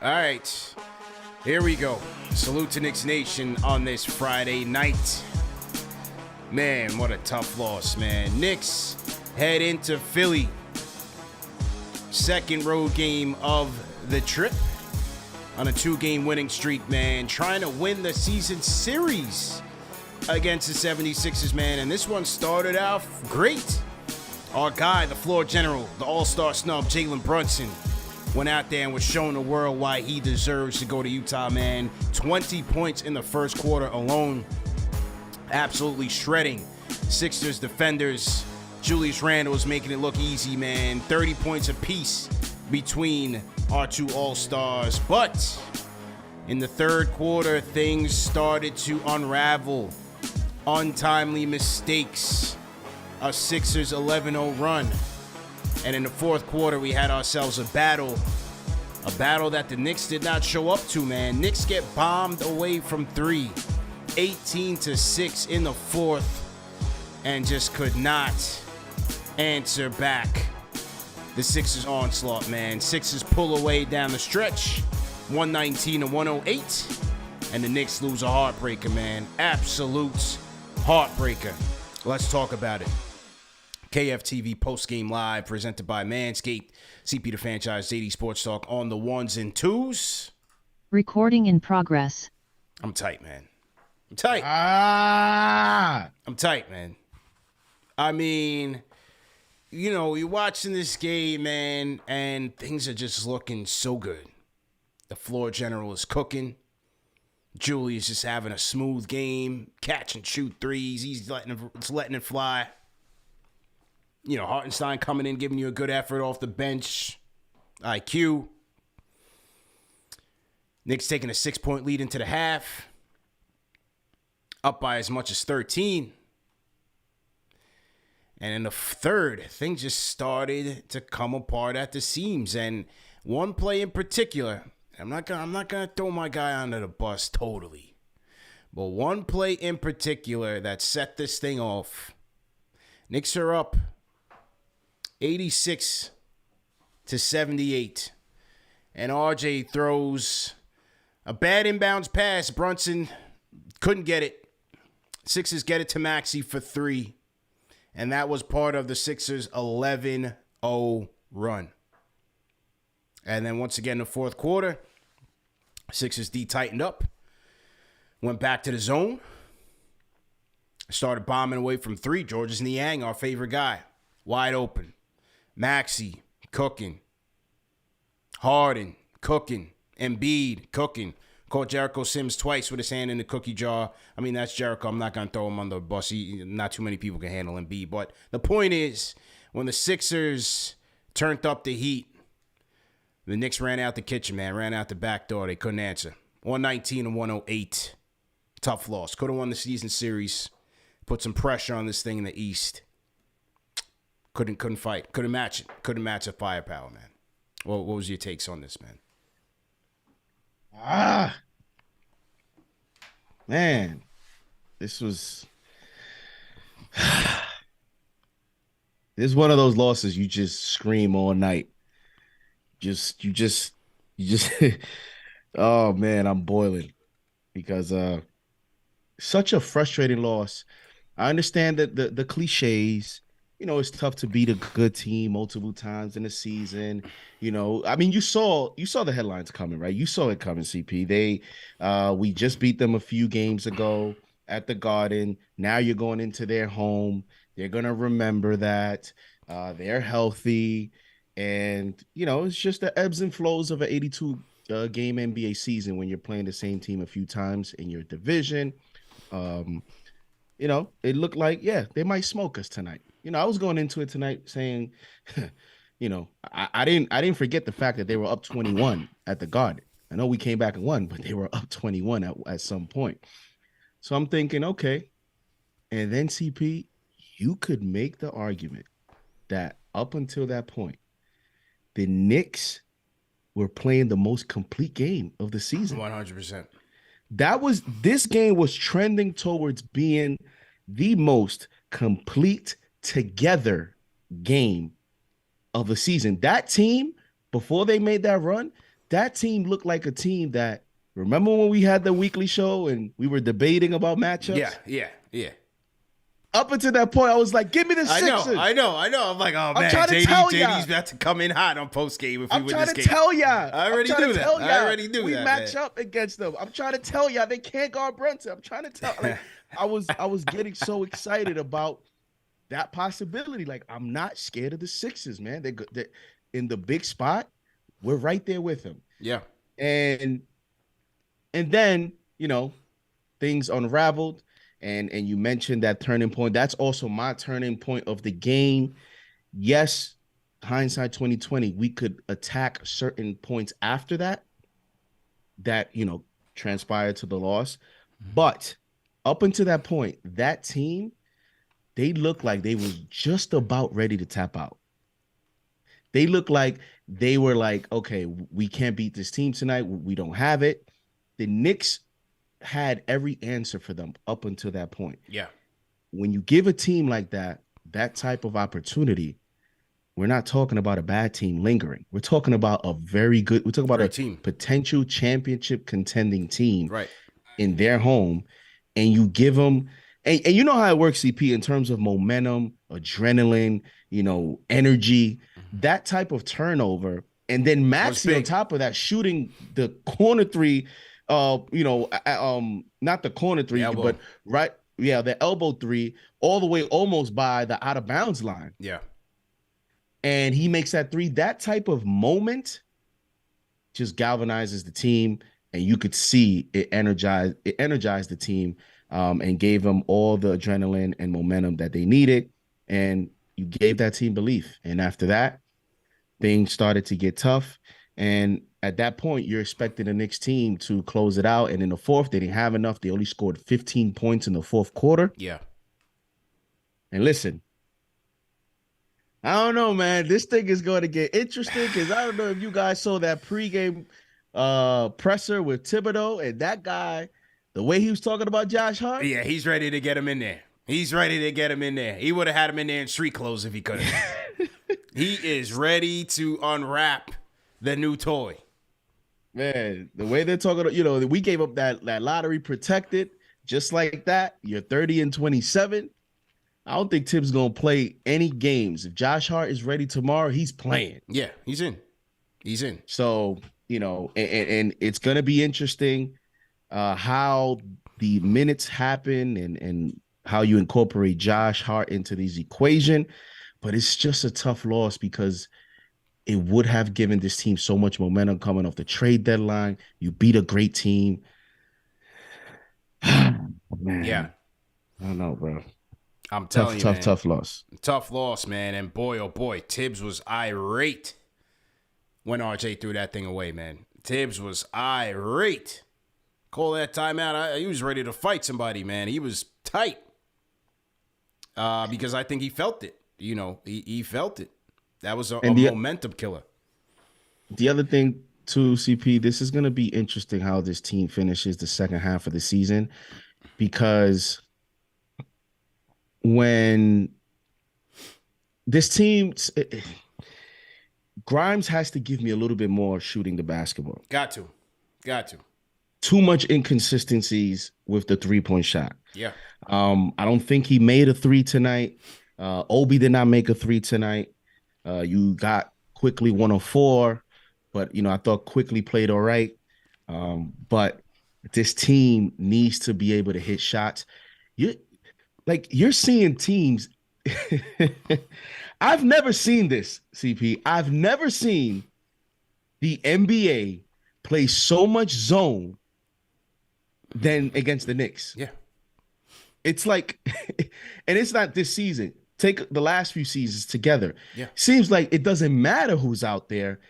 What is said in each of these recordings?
All right, here we go. Salute to Knicks Nation on this Friday night. Man, what a tough loss, man. Knicks head into Philly. Second road game of the trip on a 2-game winning streak, man. Trying to win the season series against the 76ers, man. And this one started out great. Our guy, the floor general, the all-star snub, Jalen Brunson, went out there and was showing the world why he deserves to go to Utah, man. 20 points in the first quarter alone. Absolutely shredding Sixers defenders. Julius Randle was making it look easy, man. 30 points apiece between our two all-stars. But in the third quarter, things started to unravel. Untimely mistakes. A Sixers 11-0 run. And in the fourth quarter, we had ourselves a battle that the Knicks did not show up to, man. Knicks get bombed away from three, 18-6 in the fourth, and just could not answer back the Sixers onslaught, man. Sixers pull away down the stretch, 119-108, and the Knicks lose a heartbreaker, man. Absolute heartbreaker. Let's talk about it. KFTV post-game live presented by Manscaped. CP the franchise, JD Sports Talk on the ones and twos. Recording in progress. I'm tight, man. I'm tight, man. I mean, you know, you're watching this game, man, and things are just looking so good. The floor general is cooking. Julius just having a smooth game, catch and shoot threes. He's letting it fly. You know, Hartenstein coming in, giving you a good effort off the bench. IQ. Knicks taking a 6-point lead into the half. Up by as much as 13. And in the third, things just started to come apart at the seams. And one play in particular, I'm not gonna throw my guy under the bus totally. But one play in particular that set this thing off. Knicks are up 86-78. And RJ throws a bad inbounds pass. Brunson couldn't get it. Sixers get it to Maxey for 3. And that was part of the Sixers' 11-0 run. And then once again in the fourth quarter, Sixers D tightened up. Went back to the zone. Started bombing away from 3. Georges Niang, our favorite guy, wide open. Maxey, cooking. Harden, cooking. Embiid, cooking. Caught Jericho Sims twice with his hand in the cookie jar. I mean, that's Jericho. I'm not going to throw him on the bus. Not too many people can handle Embiid. But the point is, when the Sixers turned up the heat, the Knicks ran out the kitchen, man. Ran out the back door. They couldn't answer. 119-108. Tough loss. Could have won the season series. Put some pressure on this thing in the East. Couldn't fight. Couldn't match it. Couldn't match the firepower, man. What was your takes on this, man? Man, this was this is one of those losses you just scream all night. You just oh man, I'm boiling because such a frustrating loss. I understand that the cliches. You know, it's tough to beat a good team multiple times in a season. You know, I mean, you saw the headlines coming, right? You saw it coming, CP. We just beat them a few games ago at the Garden. Now you're going into their home. They're going to remember that. They're healthy. And, you know, it's just the ebbs and flows of an 82-game NBA season when you're playing the same team a few times in your division. You know, it looked like, yeah, they might smoke us tonight. You know, I was going into it tonight saying, you know, I didn't forget the fact that they were up 21 at the Garden. I know we came back and won, but they were up 21 at some point. So I'm thinking, okay. And then CP, you could make the argument that up until that point, the Knicks were playing the most complete game of the season. 100%. This game was trending towards being the most complete together game of the season. That team, before they made that run, that team looked like a team that, remember when we had the weekly show and we were debating about matchups? Yeah. Up until that point, I was like, give me the Sixers. I know. I'm like, oh, I'm man, trying to tell JD's y'all. about to come in hot on post game if we I'm win trying this to game. tell y'all. I already knew that. We match up against them. I'm trying to tell y'all they can't guard Brunson. I'm trying to tell. Like, I was getting so excited about that possibility. Like, I'm not scared of the Sixers, man. They're in the big spot. We're right there with them. Yeah. And then, things unraveled. And you mentioned that turning point. That's also my turning point of the game. Yes, hindsight 2020, we could attack certain points after that transpired to the loss. But up until that point, that team, they looked like they was just about ready to tap out. They looked like they were like, okay, we can't beat this team tonight. We don't have it. The Knicks had every answer for them up until that point. Yeah. When you give a team like that type of opportunity, we're not talking about a bad team lingering. We're talking about we're talking about a team, potential championship contending team right, in their home. And you give them, and you know how it works, CP, in terms of momentum, adrenaline, energy, that type of turnover. And then Maxey on top of that, shooting the corner three, not the corner three, but the elbow three, all the way almost by the out of bounds line. Yeah. And he makes that three. That type of moment just galvanizes the team, and you could see it energized the team, and gave them all the adrenaline and momentum that they needed. And you gave that team belief. And after that, things started to get tough. And at that point, you're expecting the Knicks team to close it out. And in the fourth, they didn't have enough. They only scored 15 points in the fourth quarter. Yeah. And listen, I don't know, man. This thing is going to get interesting because I don't know if you guys saw that pregame presser with Thibodeau, and that guy, the way he was talking about Josh Hart. Yeah, he's ready to get him in there. He would have had him in there in street clothes if he could have. He is ready to unwrap the new toy. Man, the way they're talking, we gave up that lottery protected just like that. You're 30-27. I don't think Tibbs going to play any games. If Josh Hart is ready tomorrow, he's playing. Yeah, he's in. So, and it's going to be interesting how the minutes happen and how you incorporate Josh Hart into this equation. But it's just a tough loss because it would have given this team so much momentum coming off the trade deadline. You beat a great team. Man. Yeah. I don't know, bro. I'm telling you, man. Tough loss. Tough loss, man. And boy, oh boy, Tibbs was irate when RJ threw that thing away, man. Tibbs was irate. Call that timeout. He was ready to fight somebody, man. He was tight. Because I think he felt it. He felt it. That was a momentum killer. The other thing, too, CP, this is going to be interesting how this team finishes the second half of the season, because when this team, Grimes has to give me a little bit more shooting the basketball. Got to. Too much inconsistencies with the three-point shot. Yeah. I don't think he made a three tonight. Obi did not make a three tonight. You got Quickly 104, but I thought Quickly played all right. But this team needs to be able to hit shots. You're seeing teams. I've never seen this, CP. I've never seen the NBA play so much zone than against the Knicks. Yeah. It's like, and it's not this season. Take the last few seasons together. Yeah. Seems like it doesn't matter who's out there.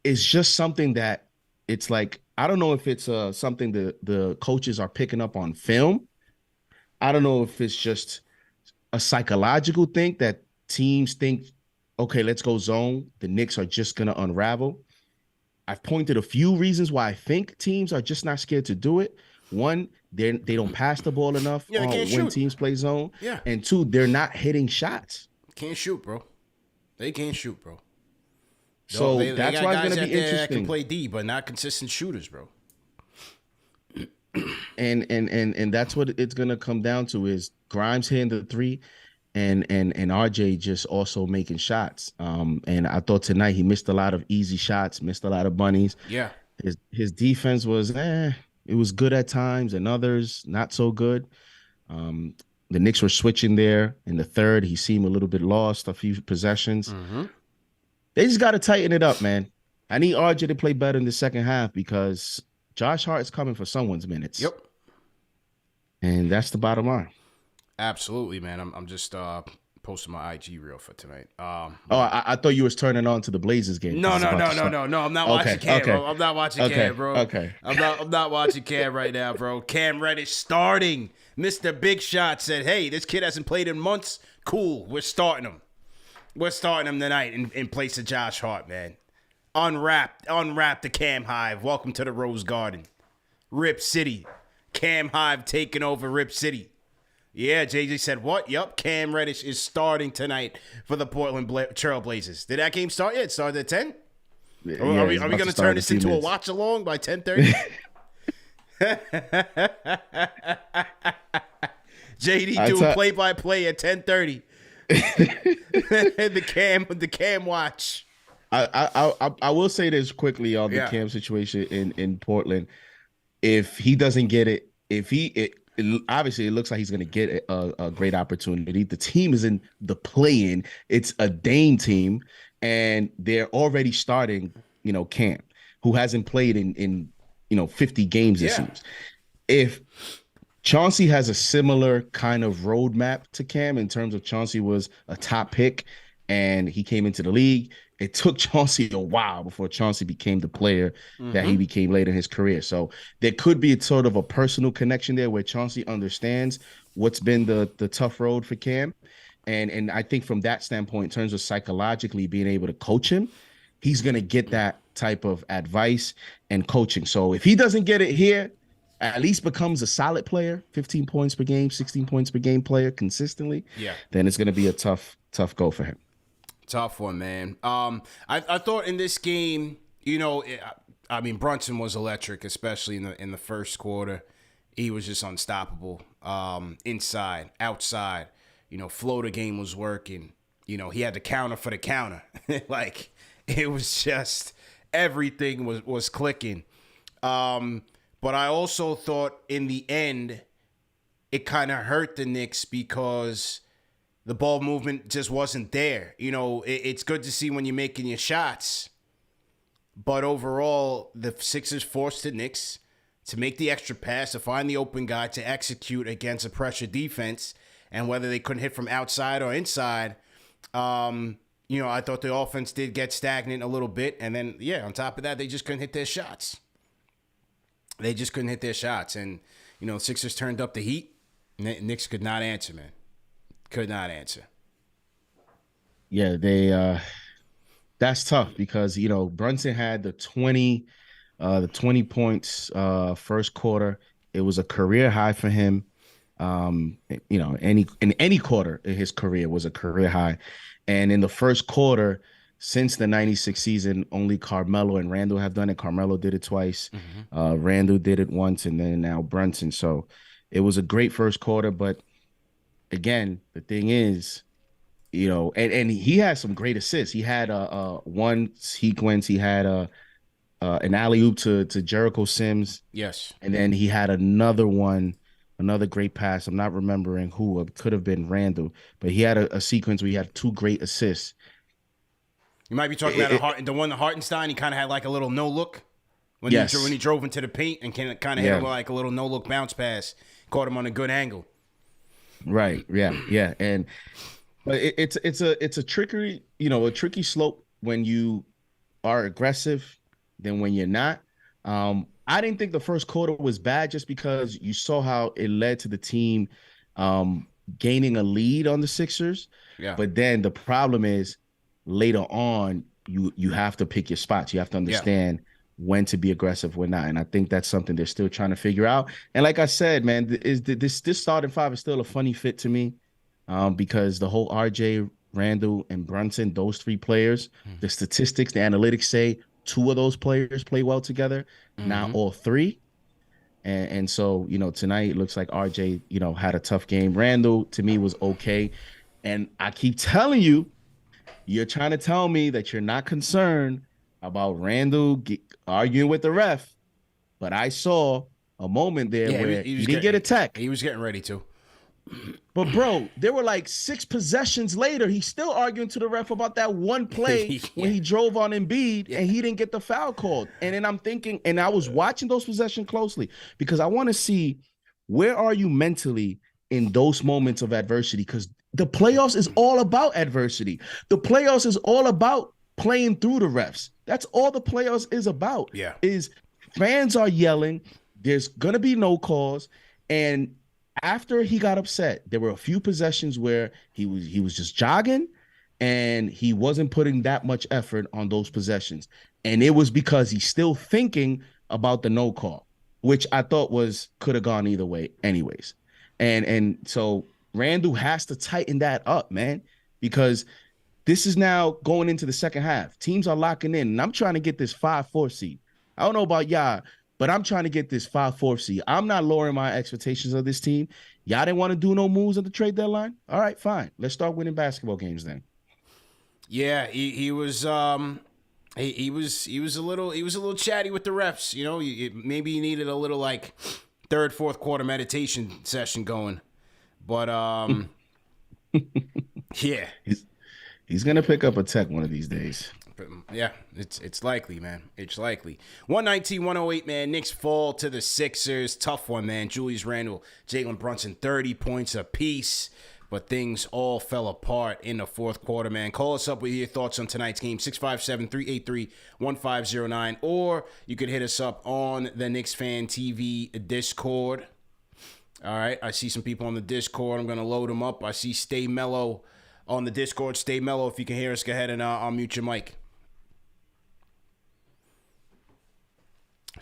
It's just something that it's like, I don't know if it's something the coaches are picking up on film. I don't know if it's just a psychological thing that teams think, okay, let's go zone. The Knicks are just going to unravel. I've pointed a few reasons why I think teams are just not scared to do it. One, they don't pass the ball enough when teams play zone. Yeah. And two, they're not hitting shots. Can't shoot, bro. They can't shoot, bro. Yo, So they that's got why it's guys going to out be there that can interesting. play D, but not consistent shooters, bro. And that's what it's going to come down to is Grimes hitting the three, and RJ just also making shots. And I thought tonight he missed a lot of easy shots, missed a lot of bunnies. Yeah. His defense was it was good at times, and others not so good. Um, the Knicks were switching there in the third. He seemed a little bit lost a few possessions. Mm-hmm. They just got to tighten it up, man. I need RJ to play better in the second half because Josh Hart is coming for someone's minutes. Yep. And that's the bottom line. Absolutely, man. I'm just posting my IG reel for tonight. I thought you was turning on to the Blazers game. No. I'm not watching Cam, bro. I'm not watching Cam, bro. Okay. I'm not watching Cam right now, bro. Cam Reddish starting. Mr. Big Shot said, "Hey, this kid hasn't played in months. Cool, we're starting him. We're starting him tonight in place of Josh Hart, man. Unwrap the Cam Hive. Welcome to the Rose Garden, Rip City. Cam Hive taking over Rip City." Yeah, JJ said what? Yup, Cam Reddish is starting tonight for the Portland Trail Blazers. Did that game start yet? It started at 10? Are we going to turn this into a watch along by 10:30? JD doing play-by-play at 10:30. the Cam watch. I will say this quickly on the Cam situation in Portland. If he doesn't get it, obviously it looks like he's going to get a great opportunity. The team is in the play-in. It's a Dame team, and they're already starting, Cam, who hasn't played in 50 games, it seems. If Chauncey has a similar kind of roadmap to Cam in terms of Chauncey was a top pick and he came into the league. It took Chauncey a while before Chauncey became the player that he became later in his career. So there could be a sort of a personal connection there where Chauncey understands what's been the tough road for Cam. And I think from that standpoint, in terms of psychologically being able to coach him, he's going to get that type of advice and coaching. So if he doesn't get it here, at least becomes a solid player, 15 points per game, 16 points per game player consistently, then it's going to be a tough go for him. Tough one, man. I thought in this game, Brunson was electric, especially in the first quarter. He was just unstoppable. Inside, outside, floater game was working. He had the counter for the counter. Like it was just everything was clicking. But I also thought in the end, it kind of hurt the Knicks because the ball movement just wasn't there. It's good to see when you're making your shots. But overall, the Sixers forced the Knicks to make the extra pass, to find the open guy, to execute against a pressure defense. And whether they couldn't hit from outside or inside, I thought the offense did get stagnant a little bit. And then, on top of that, they just couldn't hit their shots. And, the Sixers turned up the heat. Knicks could not answer, man. Could not answer. Yeah, that's tough because, Brunson had the 20 points first quarter. It was a career high for him. Any quarter in his career was a career high. And in the first quarter, since the 96 season, only Carmelo and Randle have done it. Carmelo did it twice. Randle did it once, and then now Brunson. So it was a great first quarter. But again, the thing is, and he had some great assists. He had one sequence. He had an alley-oop to Jericho Sims. Yes. And then he had another great pass. I'm not remembering who. It could have been Randle. But he had a sequence where he had two great assists. You might be talking about the one to Hartenstein. He kind of had like a little no-look when he drove into the paint and kind of hit him with like a little no-look bounce pass. Caught him on a good angle. Right. Yeah. But it's a trickery, a tricky slope when you are aggressive than when you're not. I didn't think the first quarter was bad just because you saw how it led to the team gaining a lead on the Sixers. Yeah. But then the problem is later on, you have to pick your spots. You have to understand when to be aggressive, when not. And I think that's something they're still trying to figure out. And like I said, man, this starting five is still a funny fit to me because the whole RJ Randle, and Brunson, those three players, the statistics, the analytics say two of those players play well together, not all three. And so, tonight it looks like RJ, had a tough game. Randle, to me, was okay. And I keep telling you, you're trying to tell me that you're not concerned about Randle arguing with the ref. But I saw a moment there where he didn't get a tech. He was getting ready to. But, bro, there were like 6 possessions later. He's still arguing to the ref about that one play when he drove on Embiid and he didn't get the foul called. And then I'm thinking, and I was watching those possessions closely because I want to see where are you mentally in those moments of adversity, because the playoffs is all about adversity. The playoffs is all about playing through the refs. That's all the playoffs is about. Yeah. Is fans are yelling. There's going to be no calls. And after he got upset, there were a few possessions where he was just jogging and he wasn't putting that much effort on those possessions. And it was because he's still thinking about the no call, which I thought could have gone either way anyways. And so Randle has to tighten that up, man, because this is now going into the second half. Teams are locking in, and I'm trying to get this 5-4 seed. I don't know about y'all, but I'm trying to get this 5-4 seed. I'm not lowering my expectations of this team. Y'all didn't want to do no moves at the trade deadline? All right, fine. Let's start winning basketball games then. Yeah, he was he was a little chatty with the refs. Maybe he needed a little like third, fourth quarter meditation session going. But yeah, he's gonna pick up a tech one of these days. Yeah, it's likely, man. It's likely. 119-108, man. Knicks fall to the Sixers. Tough one, man. Julius Randle, Jalen Brunson, 30 points apiece. But things all fell apart in the fourth quarter, man. Call us up with your thoughts on tonight's game, 657-383-1509. Or you could hit us up on the KnicksFanTV Discord. All right, I see some people on the Discord. I'm going to load them up. I see Stay Mellow on the Discord. Stay Mellow. If you can hear us, go ahead and I'll mute your mic.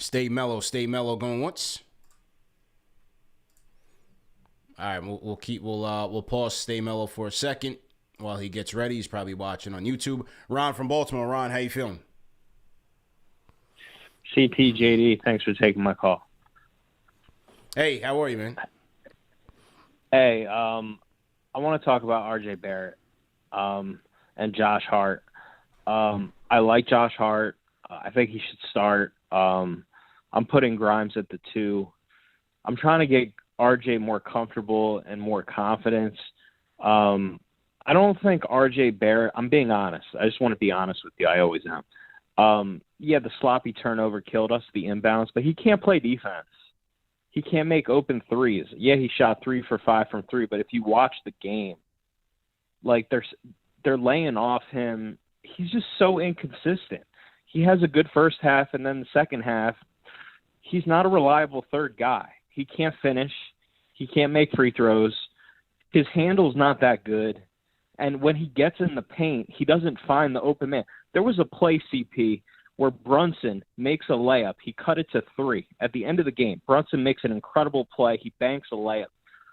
Stay mellow going once. All right, we'll pause Stay Mellow for a second while he gets ready. He's probably watching on YouTube. Ron from Baltimore. Ron, how you feeling? CPJD, thanks for taking my call. Hey, how are you, man? Hey, I want to talk about RJ Barrett and Josh Hart. I like Josh Hart. I think he should start. I'm putting Grimes at the 2. I'm trying to get RJ more comfortable and more confidence. I don't think RJ Barrett, I'm being honest. I just want to be honest with you. I always am. The sloppy turnover killed us, the inbounds, but he can't play defense. He can't make open threes. Yeah, he shot 3 for 5 from 3, but if you watch the game, like they're laying off him. He's just so inconsistent. He has a good first half, and then the second half, he's not a reliable third guy. He can't finish. He can't make free throws. His handle's not that good. And when he gets in the paint, he doesn't find the open man. There was a play, CP, where Brunson makes a layup. He cut it to 3 at the end of the game. Brunson makes an incredible play. He banks a layup.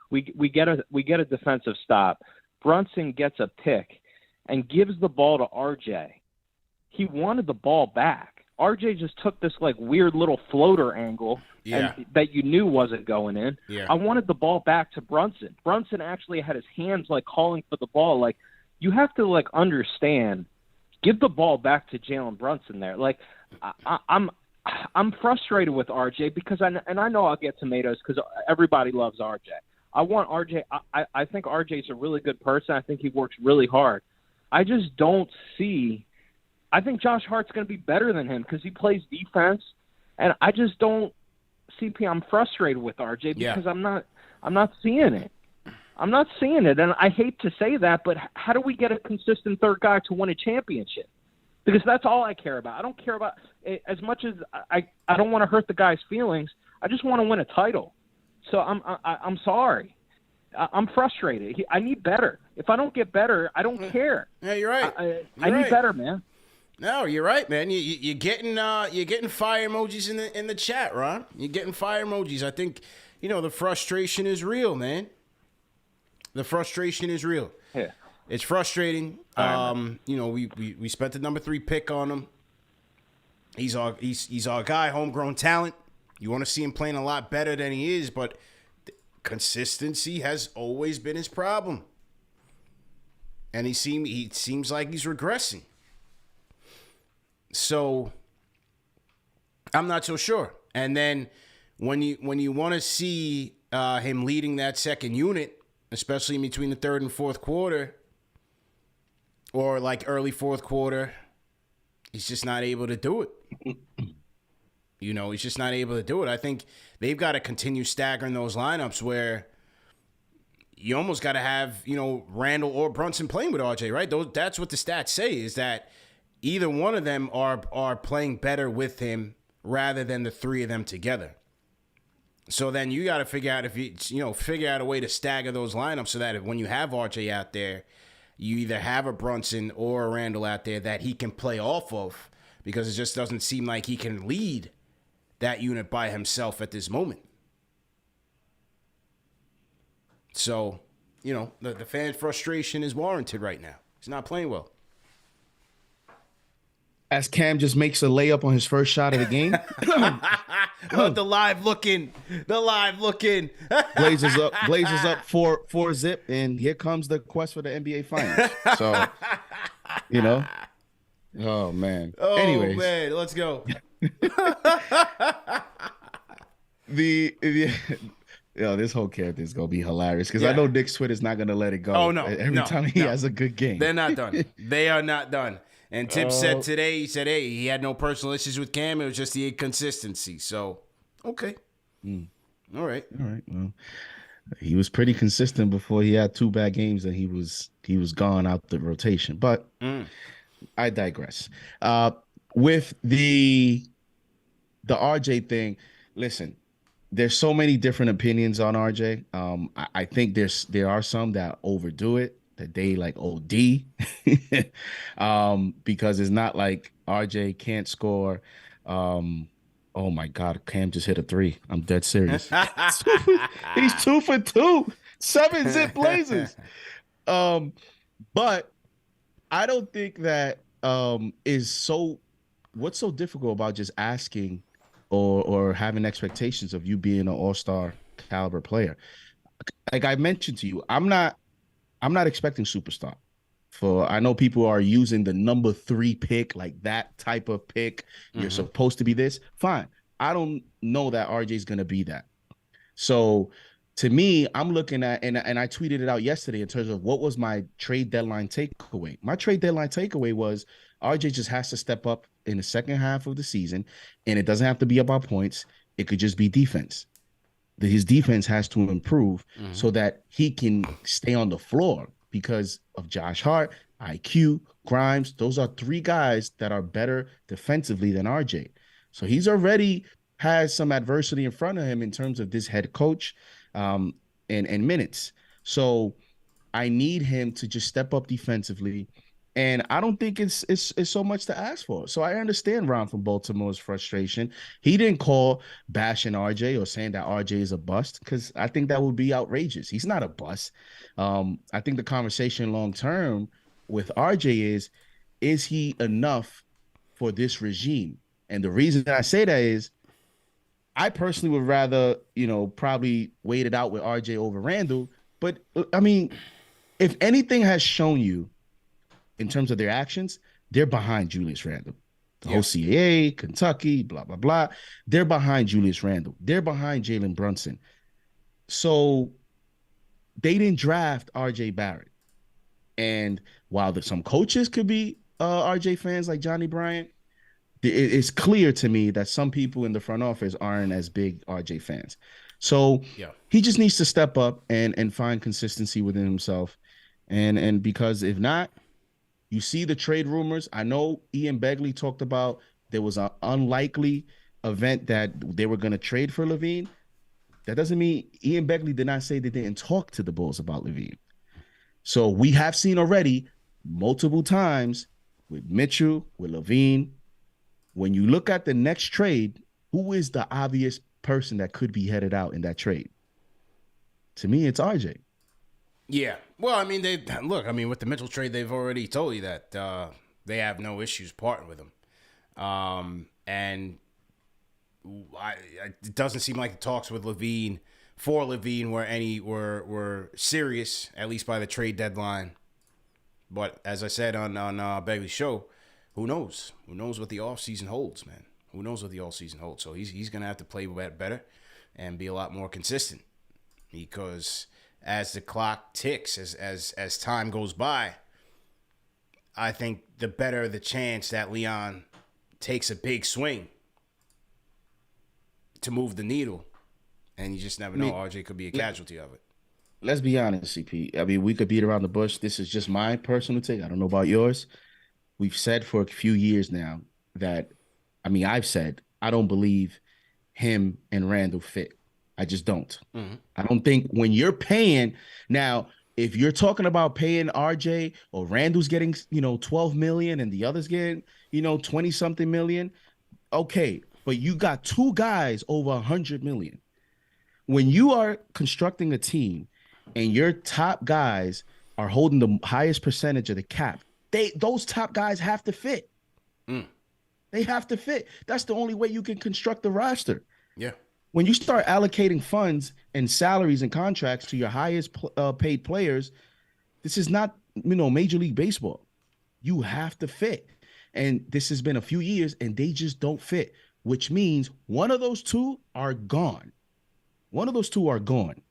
We get a defensive stop. Brunson gets a pick and gives the ball to RJ. He wanted the ball back. RJ just took this like weird little floater angle and that you knew wasn't going in. Yeah. I wanted the ball back to Brunson. Brunson actually had his hands like calling for the ball. Like, you have to like understand, give the ball back to Jalen Brunson there. Like, I'm frustrated with RJ because I know I'll get tomatoes because everybody loves RJ. I want RJ. I think RJ's a really good person. I think he works really hard. I just don't see. I think Josh Hart's going to be better than him because he plays defense, and I just don't. CP, I'm frustrated with RJ because I'm not seeing it. I'm not seeing it, and I hate to say that, but how do we get a consistent third guy to win a championship? Because that's all I care about. I don't care about as much as I don't want to hurt the guy's feelings. I just want to win a title. So I'm sorry. I'm frustrated. I need better. If I don't get better, I don't care. Yeah, you're right. I need better, man. No, you're right, man. You're getting fire emojis in the chat, Ron. You're getting fire emojis. I think the frustration is real, man. The frustration is real. Yeah. It's frustrating. We spent the number 3 pick on him. He's our guy, homegrown talent. You want to see him playing a lot better than he is, but consistency has always been his problem. And he seems like he's regressing. So I'm not so sure. And then when you want to see him leading that second unit, especially in between the third and fourth quarter, or like early fourth quarter, he's just not able to do it. He's just not able to do it. I think they've got to continue staggering those lineups where you almost got to have, Randle or Brunson playing with RJ, right? That's what the stats say, is that either one of them are playing better with him rather than the 3 of them together. So then you got to figure out figure out a way to stagger those lineups so that when you have RJ out there, you either have a Brunson or a Randle out there that he can play off of, because it just doesn't seem like he can lead that unit by himself at this moment. So, the fan frustration is warranted right now. He's not playing well. As Cam just makes a layup on his first shot of the game. The live looking. Blazers up 4-zip, and here comes the quest for the NBA Finals. So, oh man. Anyways, man, let's go. This whole character is gonna be hilarious because I know Knicks Twitter's not gonna let it go. Oh no! Every time he has a good game, they're not done. They are not done. And Tip said today, he said, hey, he had no personal issues with Cam. It was just the inconsistency. So, okay. All right. Well, he was pretty consistent before he had 2 bad games and he was gone out the rotation. But I digress. With the RJ thing, listen, there's so many different opinions on RJ. I think there are some that overdo it, that they like OD, because it's not like RJ can't score. Oh my God, Cam just hit a 3. I'm dead serious. He's 2 for 2, 7-zip Blazers. But I don't think that is so. What's so difficult about just asking or having expectations of you being an all-star caliber player? Like I mentioned to you, I'm not expecting superstar. I know people are using the number 3 pick, like that type of pick. You're supposed to be this. Fine. I don't know that RJ is going to be that. So to me, I'm looking at, and I tweeted it out yesterday in terms of what was my trade deadline takeaway. My trade deadline takeaway was RJ just has to step up in the second half of the season, and it doesn't have to be about points. It could just be defense. His defense has to improve so that he can stay on the floor because of Josh Hart, IQ, Grimes. Those are 3 guys that are better defensively than RJ. So he's already has some adversity in front of him in terms of this head coach and minutes. So I need him to just step up defensively. And I don't think it's so much to ask for. So I understand Ron from Baltimore's frustration. He didn't call bashing RJ or saying that RJ is a bust, because I think that would be outrageous. He's not a bust. I think the conversation long term with RJ is he enough for this regime? And the reason that I say that is I personally would rather, probably wait it out with RJ over Randle. But I mean, if anything has shown you, in terms of their actions, they're behind Julius Randle. The whole CAA, Kentucky, blah, blah, blah. They're behind Julius Randle. They're behind Jalen Brunson. So they didn't draft RJ Barrett. And while some coaches could be RJ fans like Johnny Bryant, it's clear to me that some people in the front office aren't as big RJ fans. So he just needs to step up and find consistency within himself. And because if not, you see the trade rumors. I know Ian Begley talked about there was an unlikely event that they were going to trade for LaVine. That doesn't mean Ian Begley did not say they didn't talk to the Bulls about LaVine. So we have seen already multiple times with Mitchell, with LaVine. When you look at the next trade, who is the obvious person that could be headed out in that trade? To me, it's RJ. Yeah. Well, I mean, with the Mitchell trade, they've already told you that they have no issues parting with him. And it doesn't seem like the talks with Levine were serious, at least by the trade deadline. But as I said on Begley's show, who knows? Who knows what the offseason holds, man? Who knows what the offseason holds? So he's going to have to play better and be a lot more consistent, because as the clock ticks, as time goes by, I think the better the chance that Leon takes a big swing to move the needle. And you just never know. RJ could be a casualty of it. Let's be honest, CP. I mean, we could beat around the bush. This is just my personal take. I don't know about yours. We've said for a few years now that, I've said, I don't believe him and Randle fit. I just don't. Mm-hmm. I don't think when you're paying now, if you're talking about paying RJ or Randle's getting, 12 million and the others getting, 20 something million. Okay. But you got two guys over 100 million. When you are constructing a team and your top guys are holding the highest percentage of the cap, those top guys have to fit. Mm. They have to fit. That's the only way you can construct the roster. Yeah. When you start allocating funds and salaries and contracts to your highest paid players, this is not, Major League Baseball. You have to fit. And this has been a few years and they just don't fit, which means one of those two are gone. One of those two are gone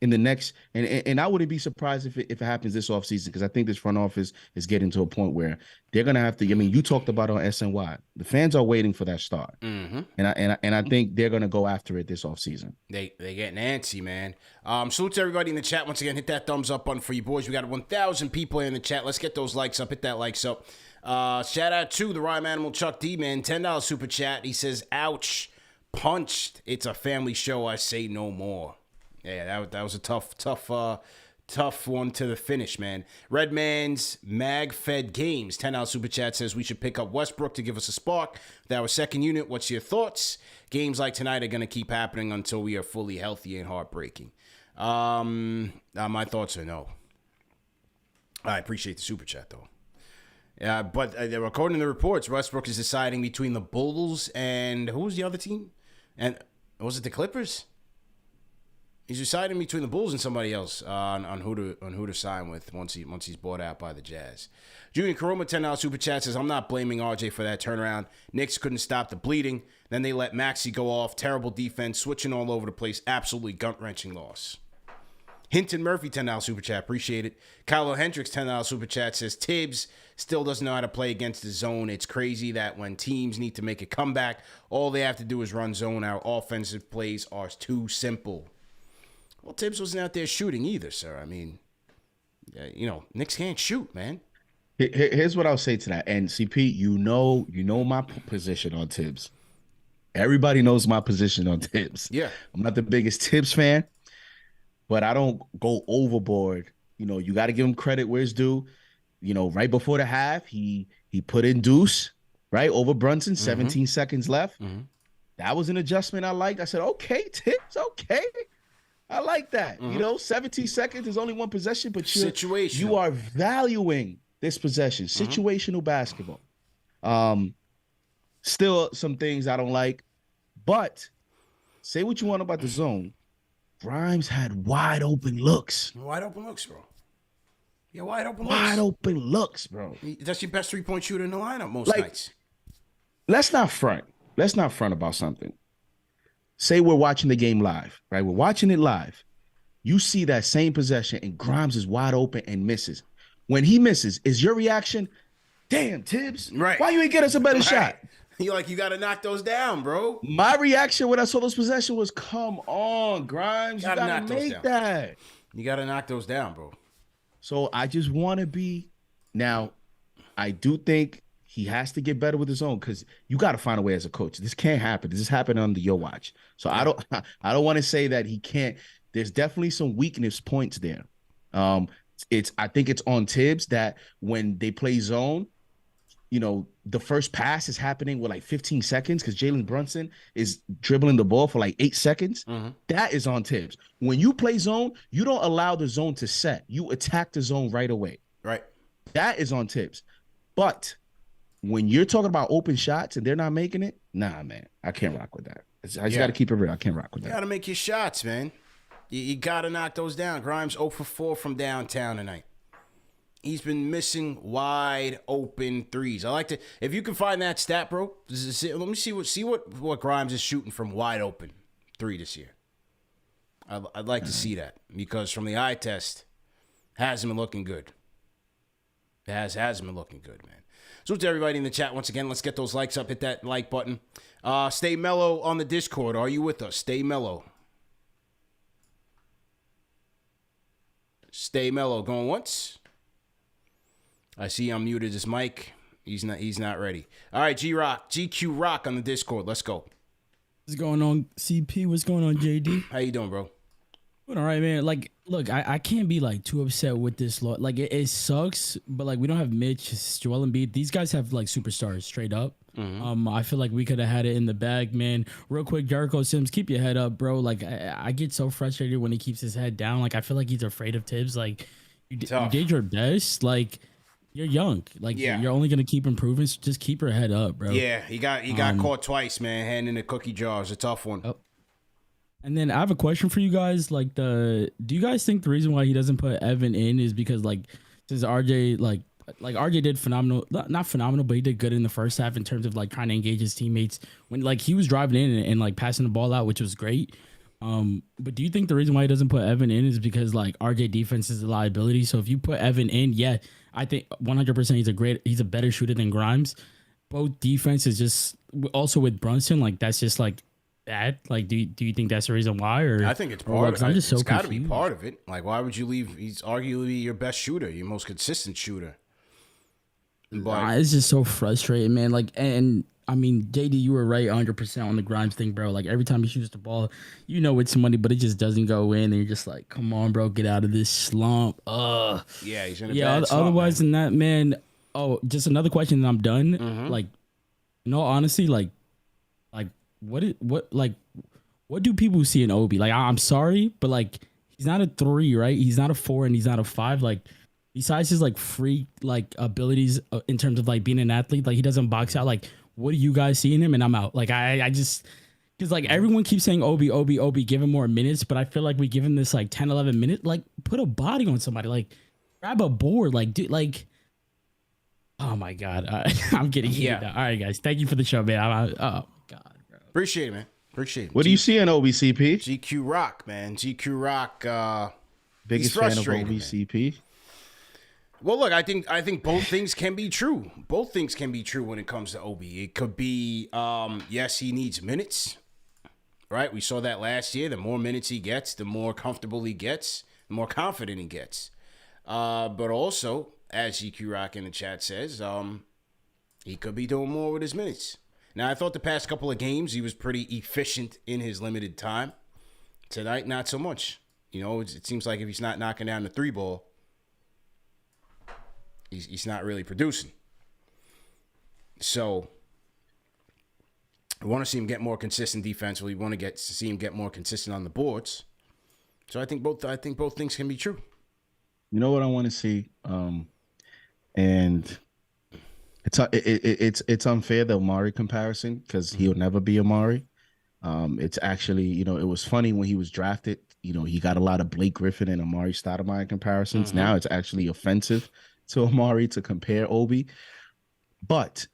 in the next, and I wouldn't be surprised if it happens this offseason, because I think this front office is getting to a point where they're going to have to, you talked about on SNY, the fans are waiting for that start. Mm-hmm. And I think they're going to go after it this offseason. They getting antsy, man. Salute to everybody in the chat. Once again, hit that thumbs up button for you boys. We got 1,000 people in the chat. Let's get those likes up. Hit that likes up. Shout out to the Rhyme Animal Chuck D, man. $10 super chat. He says, ouch, punched. It's a family show. I say no more. Yeah, that was a tough one to the finish, man. Redman's Mag-Fed Games, $10 super chat, says we should pick up Westbrook to give us a spark. With our second unit, what's your thoughts? Games like tonight are going to keep happening until we are fully healthy and heartbreaking. My thoughts are no. I appreciate the super chat, though. But according to the reports, Westbrook is deciding between the Bulls and who was the other team? And was it the Clippers? He's deciding between the Bulls and somebody else on who to sign with once he's bought out by the Jazz. Junior Karoma, $10 super chat, says, I'm not blaming RJ for that turnaround. Knicks couldn't stop the bleeding. Then they let Maxey go off. Terrible defense, switching all over the place. Absolutely gut-wrenching loss. Hinton Murphy, $10 super chat. Appreciate it. Kylo Hendricks, $10 super chat, says, Tibbs still doesn't know how to play against the zone. It's crazy that when teams need to make a comeback, all they have to do is run zone. Our offensive plays are too simple. Well, Tibbs wasn't out there shooting either, sir. Knicks can't shoot, man. Here's what I'll say to that. And CP, you know my position on Tibbs. Everybody knows my position on Tibbs. Yeah. I'm not the biggest Tibbs fan, but I don't go overboard. You got to give him credit where it's due. Right before the half, he put in Deuce, right, over Brunson, 17 seconds left. Mm-hmm. That was an adjustment I liked. I said, okay, Tibbs, okay. I like that. Mm-hmm. 17 seconds is only one possession, but you are valuing this possession. Situational basketball. Still some things I don't like, but say what you want about the zone. Grimes had wide open looks. Wide open looks, bro. Yeah, wide open looks, bro. That's your best three-point shooter in the lineup most nights. Let's not front about something. Say we're watching the game live, right? We're watching it live. You see that same possession and Grimes is wide open and misses. When he misses, is your reaction, damn, Tibbs, right? Why you ain't get us a better shot? You're like, you got to knock those down, bro. My reaction when I saw those possessions was, come on, Grimes, you got to make that. You got to knock those down, bro. So I just want to be, now, I do think he has to get better with his own, because you got to find a way as a coach. This can't happen. This is happening under your watch. So I don't want to say that he can't. There's definitely some weakness points there. I think it's on Tibbs that when they play zone, the first pass is happening with like 15 seconds because Jalen Brunson is dribbling the ball for like 8 seconds. That is on Tibbs. When you play zone, you don't allow the zone to set. You attack the zone right away. Right. That is on Tibbs. But when you're talking about open shots and they're not making it, nah, man, I can't rock with that. I just got to keep it real. I can't rock with that. You got to make your shots, man. You got to knock those down. Grimes 0 for 4 from downtown tonight. He's been missing wide open threes. I like to, if you can find that stat, bro. Let me see what Grimes is shooting from wide open three this year. I'd like to see that because from the eye test, hasn't been looking good. Hasn't been looking good, man. So to everybody in the chat, once again, let's get those likes up. Hit that like button. Stay mellow on the Discord. Are you with us? Stay mellow. Stay mellow. Going once. I see I'm muted his mic. He's not ready. All right, GQ Rock on the Discord. Let's go. What's going on, CP? What's going on, JD? How you doing, bro? All right, man. Like, look, I can't be like too upset with this law. Like, it sucks, but like we don't have Mitch, Joel Embiid. These guys have like superstars straight up. I feel like we could have had it in the bag, man. Real quick, Jericho Sims, keep your head up, bro. Like, I get so frustrated when he keeps his head down. Like, I feel like he's afraid of Tibbs. Like, you did your best. Like, you're young. Like, you're only gonna keep improving. So just keep your head up, bro. Yeah, he got caught twice, man. Handing the cookie jar is a tough one. Oh. And then I have a question for you guys. Like, do you guys think the reason why he doesn't put Evan in is because like since RJ like RJ did phenomenal, not phenomenal, but he did good in the first half in terms of like trying to engage his teammates when like he was driving in and like passing the ball out, which was great. But do you think the reason why he doesn't put Evan in is because like RJ defense is a liability? So if you put Evan in, yeah, I think 100% he's a better shooter than Grimes. Both defense is just also with Brunson, like that's just like bad. Like, do you think that's the reason why? Or I think it's part of it. I'm just so it's got to confused. be part of it. Like, why would you leave? He's arguably your best shooter, your most consistent shooter. But It's just so frustrating, man. Like, and I mean, JD, you were right 100% on the Grimes thing, bro. Like, every time he shoots the ball, you know it's money, but it just doesn't go in. And you're just like, come on, bro, get out of this slump. yeah, he's in a bad slump, otherwise man. than that, man. Oh, just another question and I'm done. Like, no, honestly, like what do people see in Obi? Like, I'm sorry, but like he's not a 3, right? He's not a 4 and he's not a 5. Like, besides his like free like abilities in terms of like being an athlete, like he doesn't box out. Like, what do you guys see in him? And I'm out. Like, I just because like everyone keeps saying Obi, give him more minutes, but I feel like we give him this like 10, 11 minute, like put a body on somebody, like grab a board, like dude, like. Oh my God, I'm getting heated now. All right, guys, thank you for the show, man. Oh God, bro. Appreciate it, man. Appreciate it. What do you see in OBCP? GQ Rock, man. GQ Rock. Biggest fan of OBCP. Well, look, I think both things can be true. Both things can be true when it comes to Obi. It could be, yes, he needs minutes, right? We saw that last year. The more minutes he gets, the more comfortable he gets, the more confident he gets. But also, as GQ Rock in the chat says, he could be doing more with his minutes. Now, I thought the past couple of games he was pretty efficient in his limited time. Tonight, not so much. You know, it seems like if he's not knocking down the 3 ball, he's not really producing. So, we want to see him get more consistent defensively. We want to see him get more consistent on the boards. So I think both things can be true. You know what I want to see, and it's unfair, the Amari comparison, because he'll never be Amari. It's actually, it was funny when he was drafted. He got a lot of Blake Griffin and Amari Stoudemire comparisons. Now it's actually offensive to Amari to compare Obi. But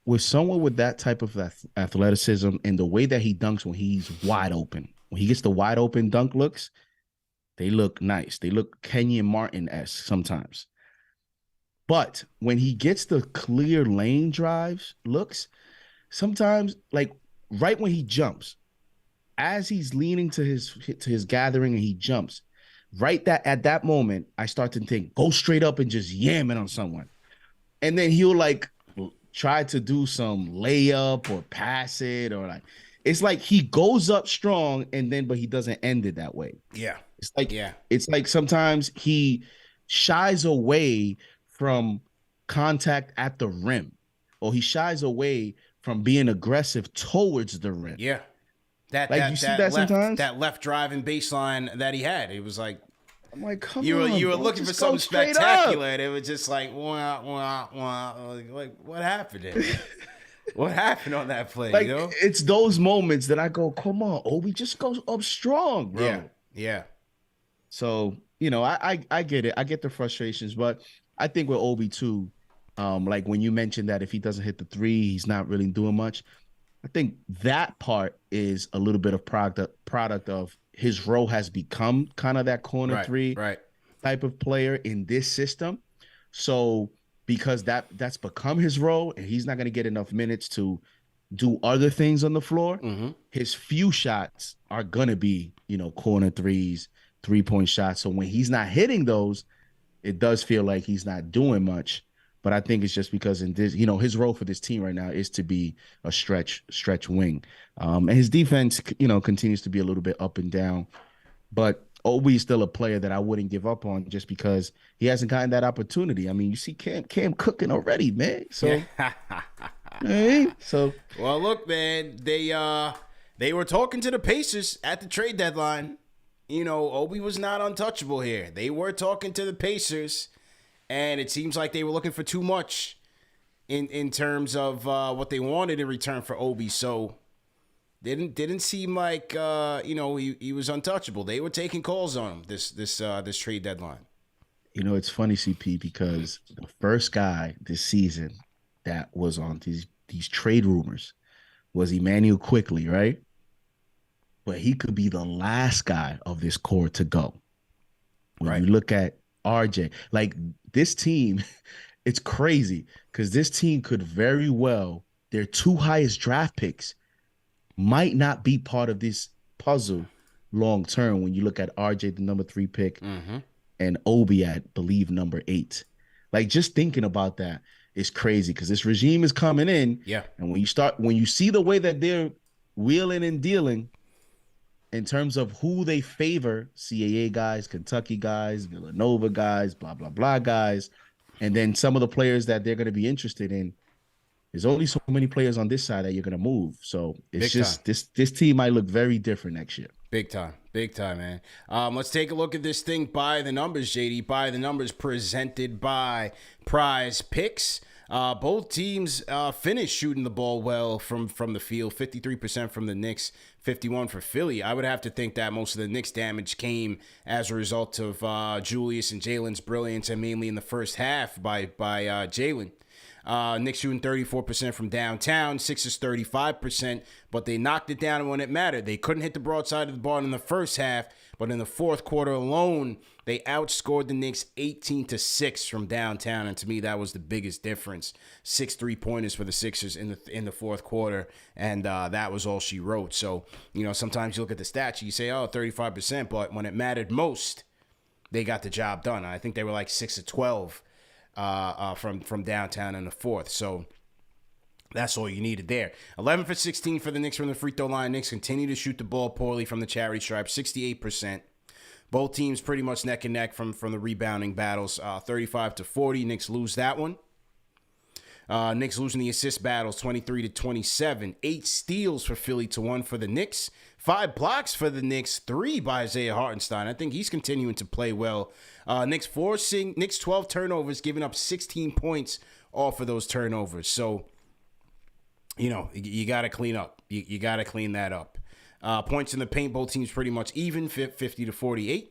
with someone with that type of athleticism and the way that he dunks when he's wide open, when he gets the wide open dunk looks, they look nice. They look Kenyon Martin-esque sometimes. But when he gets the clear lane drives looks, sometimes like right when he jumps, as he's leaning to his gathering and he jumps, right at that moment, I start to think, go straight up and just yam it on someone. And then he'll like try to do some layup or pass it, or like, it's like he goes up strong but he doesn't end it that way. Yeah. It's like sometimes he shies away from contact at the rim, or he shies away from being aggressive towards the rim. Yeah. You see that sometimes? That left driving baseline that he had. It was like, I'm like, come you on. were looking for something spectacular, and it was just like, wah, wah, wah. Like, what happened there? What happened on that play? Like, you know? it's those moments that I go, come on, Obi, just go up strong, bro. Yeah. So, you know, I get it. I get the frustrations, but I think with Obi too, like when you mentioned that if he doesn't hit the three, he's not really doing much. I think that part is a little bit of product of his role has become kind of that corner three type of player in this system. So because that's become his role and he's not going to get enough minutes to do other things on the floor, his few shots are going to be, you know, corner threes, 3-point shots. So when he's not hitting those, it does feel like he's not doing much. But I think it's just because in this, you know, his role for this team right now is to be a stretch wing. And his defense, you know, continues to be a little bit up and down. But Obi is still a player that I wouldn't give up on just because he hasn't gotten that opportunity. I mean, you see Cam cooking already, man. So, Well, look, man, they were talking to the Pacers at the trade deadline. You know, Obi was not untouchable here. They were talking to the Pacers. And it seems like they were looking for too much in terms of what they wanted in return for Obi. So didn't seem like you know, he was untouchable. They were taking calls on him this trade deadline. You know, it's funny, CP, because the first guy this season that was on these trade rumors was Emmanuel Quickly, right? But he could be the last guy of this core to go. When you look at RJ, like this team, it's crazy because this team could very well, their two highest draft picks might not be part of this puzzle long term when you look at RJ, the number 3 pick, and Obi at, believe, number 8. Like, just thinking about that is crazy because this regime is coming in. Yeah. And when you see the way that they're wheeling and dealing in terms of who they favor, CAA guys, Kentucky guys, Villanova guys, blah, blah, blah guys, and then some of the players that they're going to be interested in, there's only so many players on this side that you're going to move. So it's just this team might look very different next year. Big time, man. Let's take a look at this thing by the numbers, JD. By the numbers presented by PrizePicks. Both teams finished shooting the ball well from the field. 53% from the Knicks, 51% for Philly. I would have to think that most of the Knicks damage came as a result of Julius and Jalen's brilliance, and mainly in the first half by Jalen. Knicks shooting 34% from downtown, Sixers 35%, but they knocked it down when it mattered. They couldn't hit the broadside of the barn in the first half, but in the fourth quarter alone, they outscored the Knicks 18-6 from downtown, and to me, that was the biggest difference. 6 3-pointers for the Sixers in the fourth quarter, and that was all she wrote. So, you know, sometimes you look at the stats, you say, oh, 35%, but when it mattered most, they got the job done. I think they were like 6 of 12 from downtown in the fourth. So that's all you needed there. 11 for 16 for the Knicks from the free throw line. Knicks continue to shoot the ball poorly from the charity stripe, 68%. Both teams pretty much neck and neck from the rebounding battles, 35-40. Knicks lose that one. Knicks losing the assist battles, 23-27. 8 steals for Philly to 1 for the Knicks. 5 blocks for the Knicks, 3 by Isaiah Hartenstein. I think he's continuing to play well. Knicks 12 turnovers, giving up 16 points off of those turnovers. So, you know, you got to clean up. You got to clean that up. Points in the paint, both teams pretty much even, 50-48.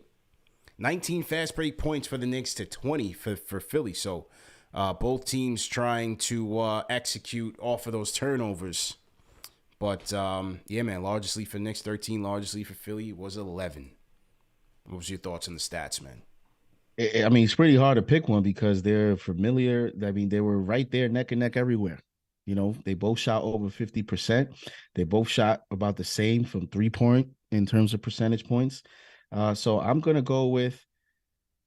19 fast break points for the Knicks to 20 for Philly. So both teams trying to execute off of those turnovers. But, yeah, man, largest lead for Knicks, 13. Largest lead for Philly was 11. What was your thoughts on the stats, man? I mean, it's pretty hard to pick one because they're familiar. I mean, they were right there neck and neck everywhere. You know, they both shot over 50%. They both shot about the same from 3-point in terms of percentage points. So I'm gonna go with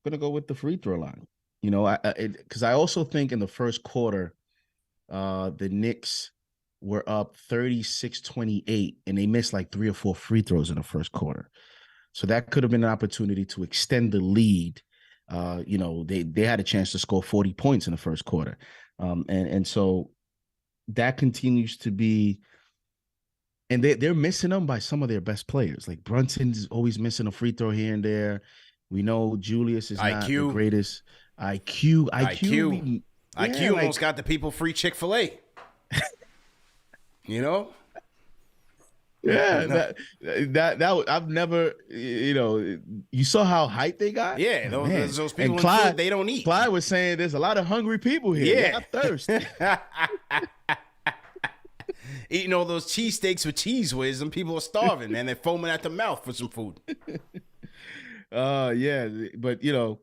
the free throw line. You know, because I also think in the first quarter, the Knicks were up 36-28, and they missed like 3 or 4 free throws in the first quarter. So that could have been an opportunity to extend the lead They had a chance to score 40 points in the first quarter. And so that continues to be, and they're missing them by some of their best players. Like Brunson's always missing a free throw here and there. We know Julius is not the greatest. IQ almost got the people free Chick-fil-A. Yeah, that I've never, you saw how hyped they got. Yeah, those people and Clyde, they don't eat. Clyde was saying there's a lot of hungry people here. Yeah, they got thirst. Eating all those cheesesteaks with Cheese Whiz, and people are starving, man. They're foaming at the mouth for some food. Yeah, but the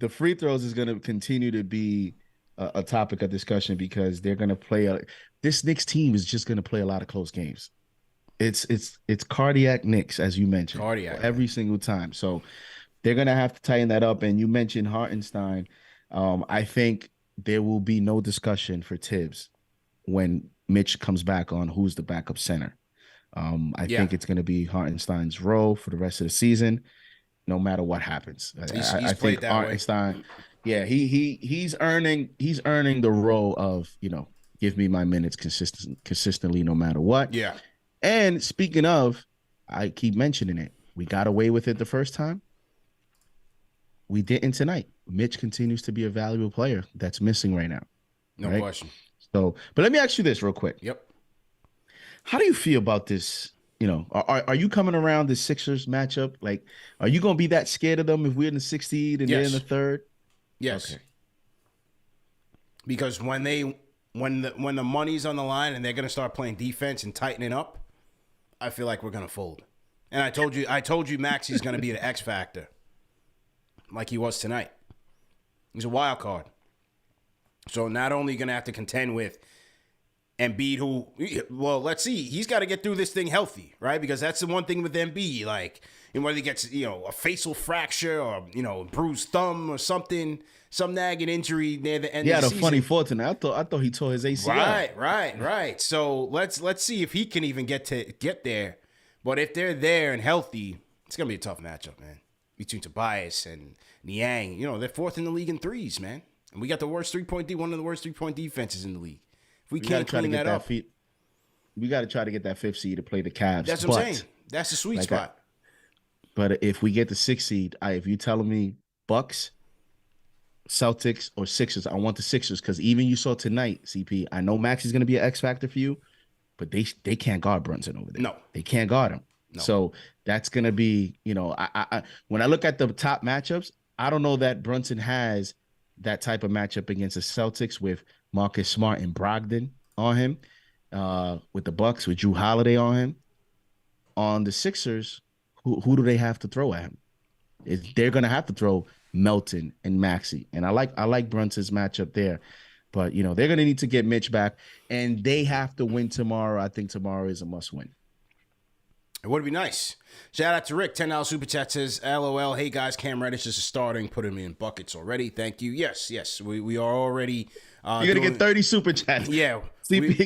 free throws is going to continue to be a topic of discussion because they're going to play. This Knicks team is just going to play a lot of close games. It's cardiac Knicks, as you mentioned, every single time. So they're going to have to tighten that up. And you mentioned Hartenstein. I think there will be no discussion for Tibbs when Mitch comes back on who's the backup center. I think it's going to be Hartenstein's role for the rest of the season, no matter what happens. I think Hartenstein, he's earning the role of, give me my minutes consistently, no matter what. Yeah. And speaking of, I keep mentioning it. We got away with it the first time. We didn't tonight. Mitch continues to be a valuable player that's missing right now. No question. So, but let me ask you this real quick. Yep. How do you feel about this? Are you coming around the Sixers matchup? Like, are you going to be that scared of them if we're in the 6th seed and they're in the 3rd? Yes. Okay. Because when the money's on the line and they're going to start playing defense and tightening up, I feel like we're going to fold. And I told you Maxi's going to be an X factor like he was tonight. He's a wild card. So not only going to have to contend with Embiid, let's see. He's got to get through this thing healthy, right? Because that's the one thing with Embiid. Like, whether he gets, a facial fracture or, bruised thumb or something, some nagging injury near the end of the season. He had a funny fall tonight. I thought he tore his ACL. Right. So let's see if he can even get there. But if they're there and healthy, it's going to be a tough matchup, man. Between Tobias and Niang. They're 4th in the league in threes, man. And we got the worst one of the worst 3-point defenses in the league. If we can't clean that up, we got to try to get that 5th seed to play the Cavs. That's what I'm saying. That's the sweet spot. But if we get the 6th seed, if you're telling me Bucks, Celtics, or Sixers, I want the Sixers because even you saw tonight, CP, I know Max is going to be an X factor for you, but they can't guard Brunson over there. No. They can't guard him. No. So that's going to be, I when I look at the top matchups, I don't know that Brunson has that type of matchup against the Celtics with Marcus Smart and Brogdon on him, with the Bucks with Jrue Holiday on him. On the Sixers, who do they have to throw at him? They're going to have to throw Melton and Maxey, and I like Brunson's matchup there, but they're going to need to get Mitch back, and they have to win tomorrow. I think tomorrow is a must win. It would be nice. Shout out to Rick, $10 super chat says, LOL, hey guys, Cam Reddish is starting, put him in buckets already. Thank you. Yes, we are already. You're going to get 30 super chats. Yeah.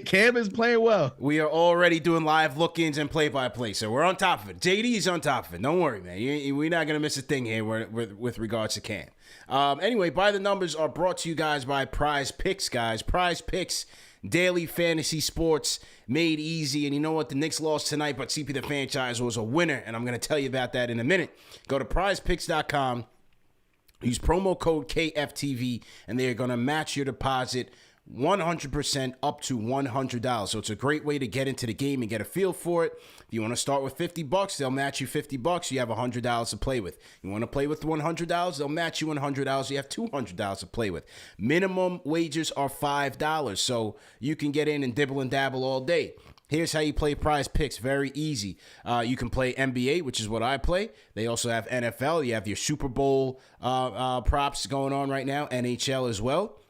Cam is playing well. We are already doing live look-ins and play-by-play, so we're on top of it. JD is on top of it. Don't worry, man. We're not going to miss a thing here with regards to Cam. Anyway, By the Numbers are brought to you guys by PrizePicks, guys. PrizePicks, daily fantasy sports made easy. And you know what? The Knicks lost tonight, but CP the franchise was a winner, and I'm going to tell you about that in a minute. Go to prizepicks.com. Use promo code KFTV, and they're going to match your deposit 100% up to $100. So it's a great way to get into the game and get a feel for it. If you want to start with $50, they'll match you $50. You have $100 to play with. You want to play with $100, they'll match you $100. You have $200 to play with. Minimum wages are $5, so you can get in and dibble and dabble all day. Here's how you play PrizePicks. Very easy. You can play NBA, which is what I play. They also have NFL. You have your Super Bowl props going on right now. NHL as well.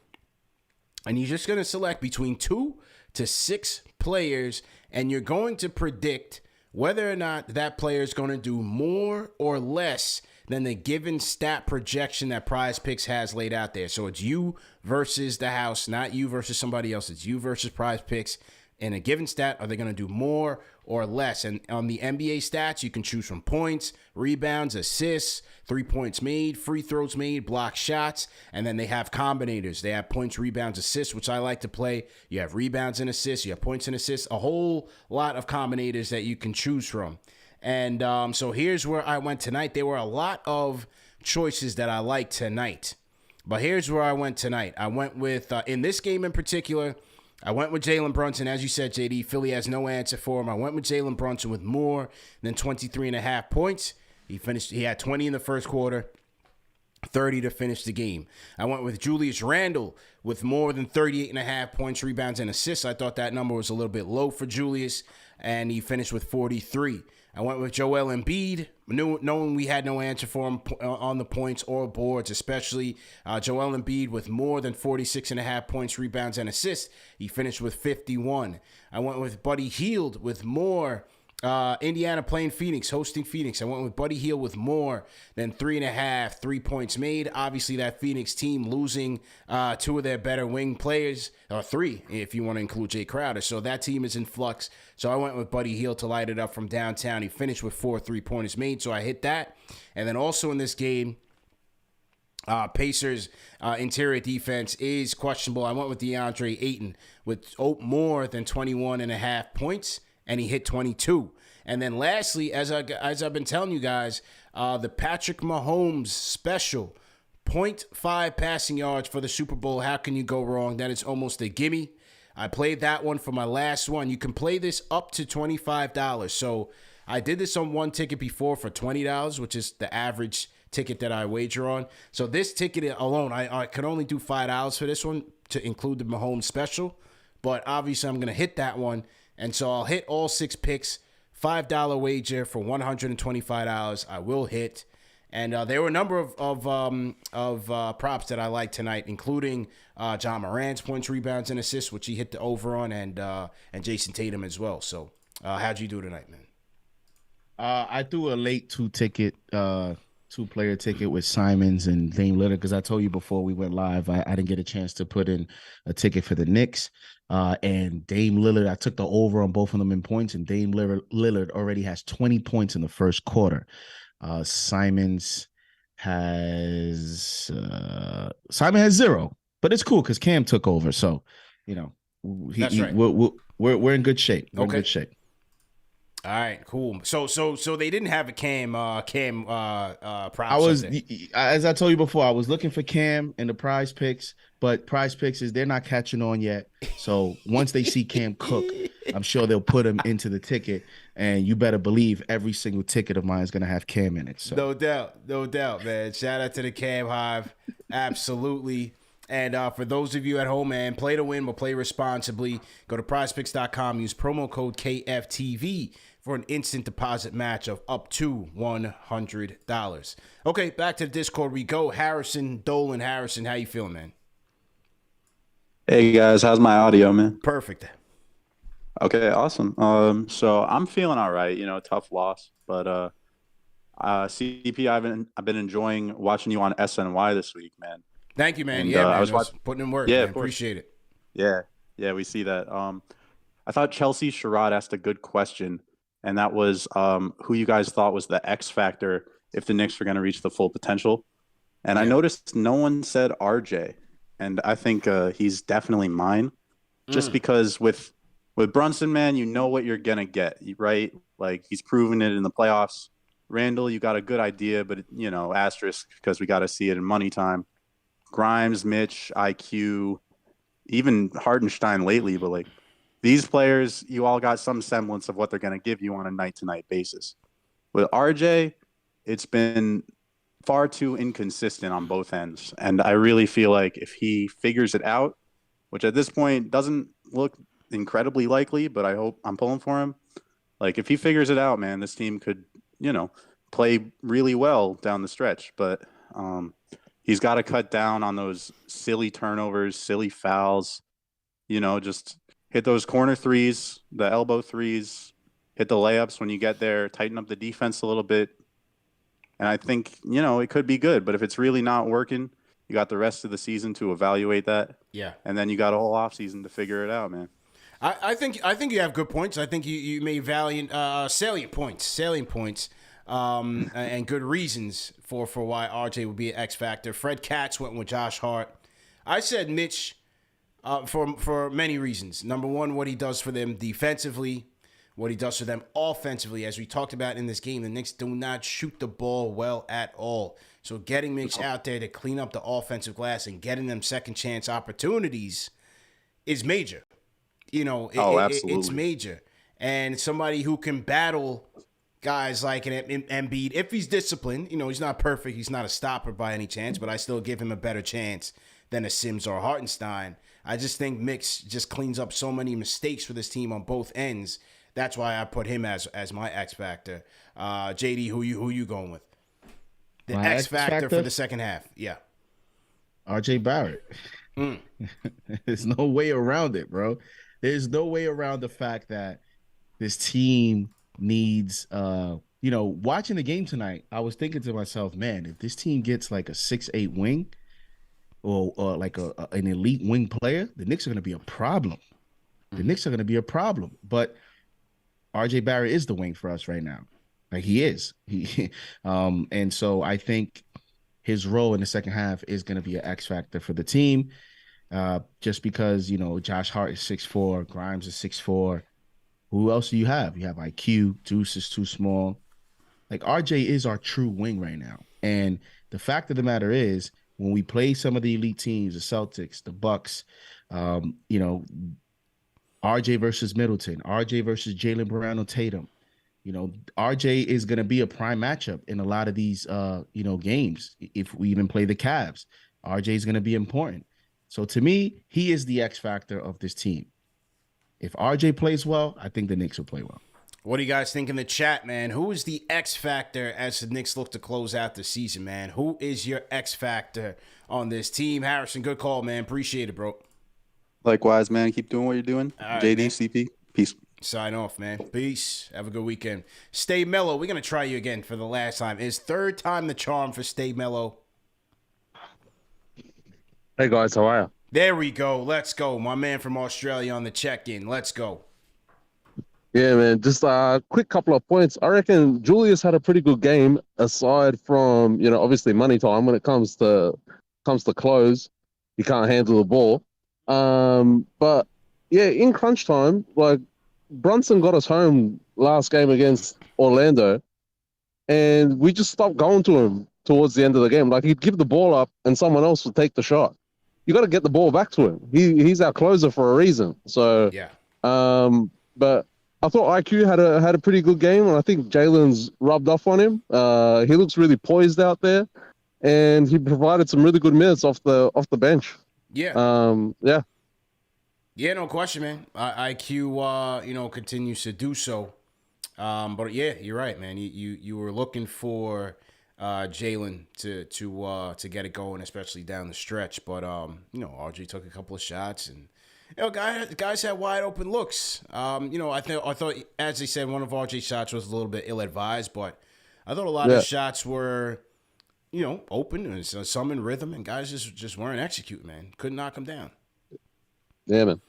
And you're just going to select between 2 to 6 players, and you're going to predict whether or not that player is going to do more or less than the given stat projection that PrizePicks has laid out there. So it's you versus the house, not you versus somebody else. It's you versus PrizePicks. in a given stat? Are they going to do more or less? And on the NBA stats, you can choose from points, rebounds, assists, 3 points made, free throws made, block shots, and then they have combinators. They have points, rebounds, assists, which I like to play. You have rebounds and assists. You have points and assists. A whole lot of combinators that you can choose from. And so here's where I went tonight. There were a lot of choices that I liked tonight. But here's where I went tonight. I went with, in this game in particular, I went with Jalen Brunson. As you said, JD, Philly has no answer for him. I went with Jalen Brunson with more than 23.5 points. He had 20 in the first quarter, 30 to finish the game. I went with Julius Randle with more than 38.5 points, rebounds, and assists. I thought that number was a little bit low for Julius, and he finished with 43. I went with Joel Embiid, knowing we had no answer for him on the points or boards, especially Joel Embiid with more than 46.5 points, rebounds, and assists. He finished with 51. I went with Buddy Hield with more. Indiana playing Phoenix, hosting Phoenix. I went with Buddy Hield with more than 3.5 3 points made. Obviously, that Phoenix team losing 2 of their better wing players, or 3 if you want to include Jay Crowder. So that team is in flux. So I went with Buddy Hield to light it up from downtown. He finished with 4 3-pointers made, so I hit that. And then also in this game, Pacers' interior defense is questionable. I went with DeAndre Ayton with more than 21.5 points. And he hit 22. And then lastly, as I've been telling you guys, the Patrick Mahomes special, 0.5 passing yards for the Super Bowl. How can you go wrong? That is almost a gimme. I played that one for my last one. You can play this up to $25. So I did this on one ticket before for $20, which is the average ticket that I wager on. So this ticket alone, I could only do $5 for this one to include the Mahomes special. But obviously, I'm going to hit that one. And so I'll hit all 6 picks, $5 wager for $125. I will hit. And there were a number of props that I liked tonight, including John Morant's points, rebounds, and assists, which he hit the over on, and Jason Tatum as well. So how'd you do tonight, man? I threw a late 2-player ticket with Simons and Dame Lillard because I told you before we went live, I didn't get a chance to put in a ticket for the Knicks. And Dame Lillard, I took the over on both of them in points, and Dame Lillard already has 20 points in the first quarter. Simons has 0, but it's cool because Cam took over. So, That's right. We're in good shape. We're in Okay. good shape. All right, cool. So they didn't have a Cam props. I was, as I told you before, I was looking for Cam in the prize picks, but prize picks they're not catching on yet. So once they see Cam cook, I'm sure they'll put him into the ticket, and you better believe every single ticket of mine is going to have Cam in it. So no doubt, man. Shout out to the Cam Hive. Absolutely. And for those of you at home, man, play to win, but play responsibly. Go to prizepicks.com, use promo code KFTV for an instant deposit match of up to $100. Okay, back to the Discord we go. Harrison Dolan. Harrison, how you feeling, man? Hey guys, how's my audio, man? Perfect. Okay, awesome. So I'm feeling all right. Tough loss, but CDP, I've been enjoying watching you on SNY this week, man. Thank you, man. And, man. I was putting in work. Yeah, man. of course. Appreciate it. Yeah, we see that. I thought Chelsea Sherrod asked a good question, and that was who you guys thought was the X factor if the Knicks were going to reach the full potential. And I noticed no one said RJ, and I think he's definitely mine, just because with Brunson, man, you know what you're gonna get, right? Like he's proven it in the playoffs. Randle, you got a good idea, but asterisk because we got to see it in money time. Grimes, Mitch, IQ, even Hardenstein lately, but like these players, you all got some semblance of what they're going to give you on a night-to-night basis. With RJ, it's been far too inconsistent on both ends, and I really feel like if he figures it out, which at this point doesn't look incredibly likely, but I hope I'm pulling for him. Like if he figures it out, man, this team could, play really well down the stretch, but he's got to cut down on those silly turnovers, silly fouls, just hit those corner threes, the elbow threes, hit the layups when you get there, tighten up the defense a little bit. And I think, it could be good, but if it's really not working, you got the rest of the season to evaluate that. Yeah. And then you got a whole offseason to figure it out, man. I think you have good points. I think you made valiant salient points, and good reasons for why RJ would be an X factor. Fred Katz went with Josh Hart. I said Mitch for many reasons. Number one, what he does for them defensively, what he does for them offensively. As we talked about in this game, the Knicks do not shoot the ball well at all. So getting Mitch out there to clean up the offensive glass and getting them second chance opportunities is major. It's major. And somebody who can battle guys like an Embiid, if he's disciplined, he's not perfect. He's not a stopper by any chance, but I still give him a better chance than a Sims or a Hartenstein. I just think Mix just cleans up so many mistakes for this team on both ends. That's why I put him as my X factor. JD, who you going with? The X factor for the second half. Yeah. RJ Barrett. There's no way around it, bro. There's no way around the fact that this team needs, watching the game tonight, I was thinking to myself, man, if this team gets like a 6'8" wing or like an elite wing player, the Knicks are going to be a problem. The Knicks are going to be a problem. But RJ Barrett is the wing for us right now. Like he is. And so I think his role in the second half is going to be an X factor for the team. Just because, Josh Hart is 6'4", Grimes is 6'4". Who else do you have? You have IQ. Deuce is too small. Like RJ is our true wing right now. And the fact of the matter is, when we play some of the elite teams, the Celtics, the Bucks, RJ versus Middleton, RJ versus Jaylen Brown or Tatum, RJ is going to be a prime matchup in a lot of these, games. If we even play the Cavs, RJ is going to be important. So to me, he is the X factor of this team. If RJ plays well, I think the Knicks will play well. What do you guys think in the chat, man? Who is the X factor as the Knicks look to close out the season, man? Who is your X factor on this team? Harrison, good call, man. Appreciate it, bro. Likewise, man. Keep doing what you're doing. Right, JD, man. CP, peace. Sign off, man. Peace. Have a good weekend. Stay mellow. We're going to try you again for the last time. Is third time the charm for Stay Mellow? Hey, guys. How are you? There we go. Let's go. My man from Australia on the check-in. Let's go. Yeah, man. Just a quick couple of points. I reckon Julius had a pretty good game, aside from, obviously money time. When it comes to close, he can't handle the ball. But yeah, in crunch time, like Brunson got us home last game against Orlando, and we just stopped going to him towards the end of the game. Like he'd give the ball up, and someone else would take the shot. You got to get the ball back to him. He's our closer for a reason. So yeah. But I thought IQ had a pretty good game, and I think Jalen's rubbed off on him. He looks really poised out there, and he provided some really good minutes off the bench. Yeah. Yeah. Yeah, no question, man. IQ, continues to do so. But yeah, you're right, man. You were looking for Jalen to get it going, especially down the stretch. But RJ took a couple of shots, and guys had wide open looks. I thought, as they said, one of RJ's shots was a little bit ill advised, but I thought a lot of shots were, open and some in rhythm, and guys just weren't executing, man. Couldn't knock them down. Yeah, man.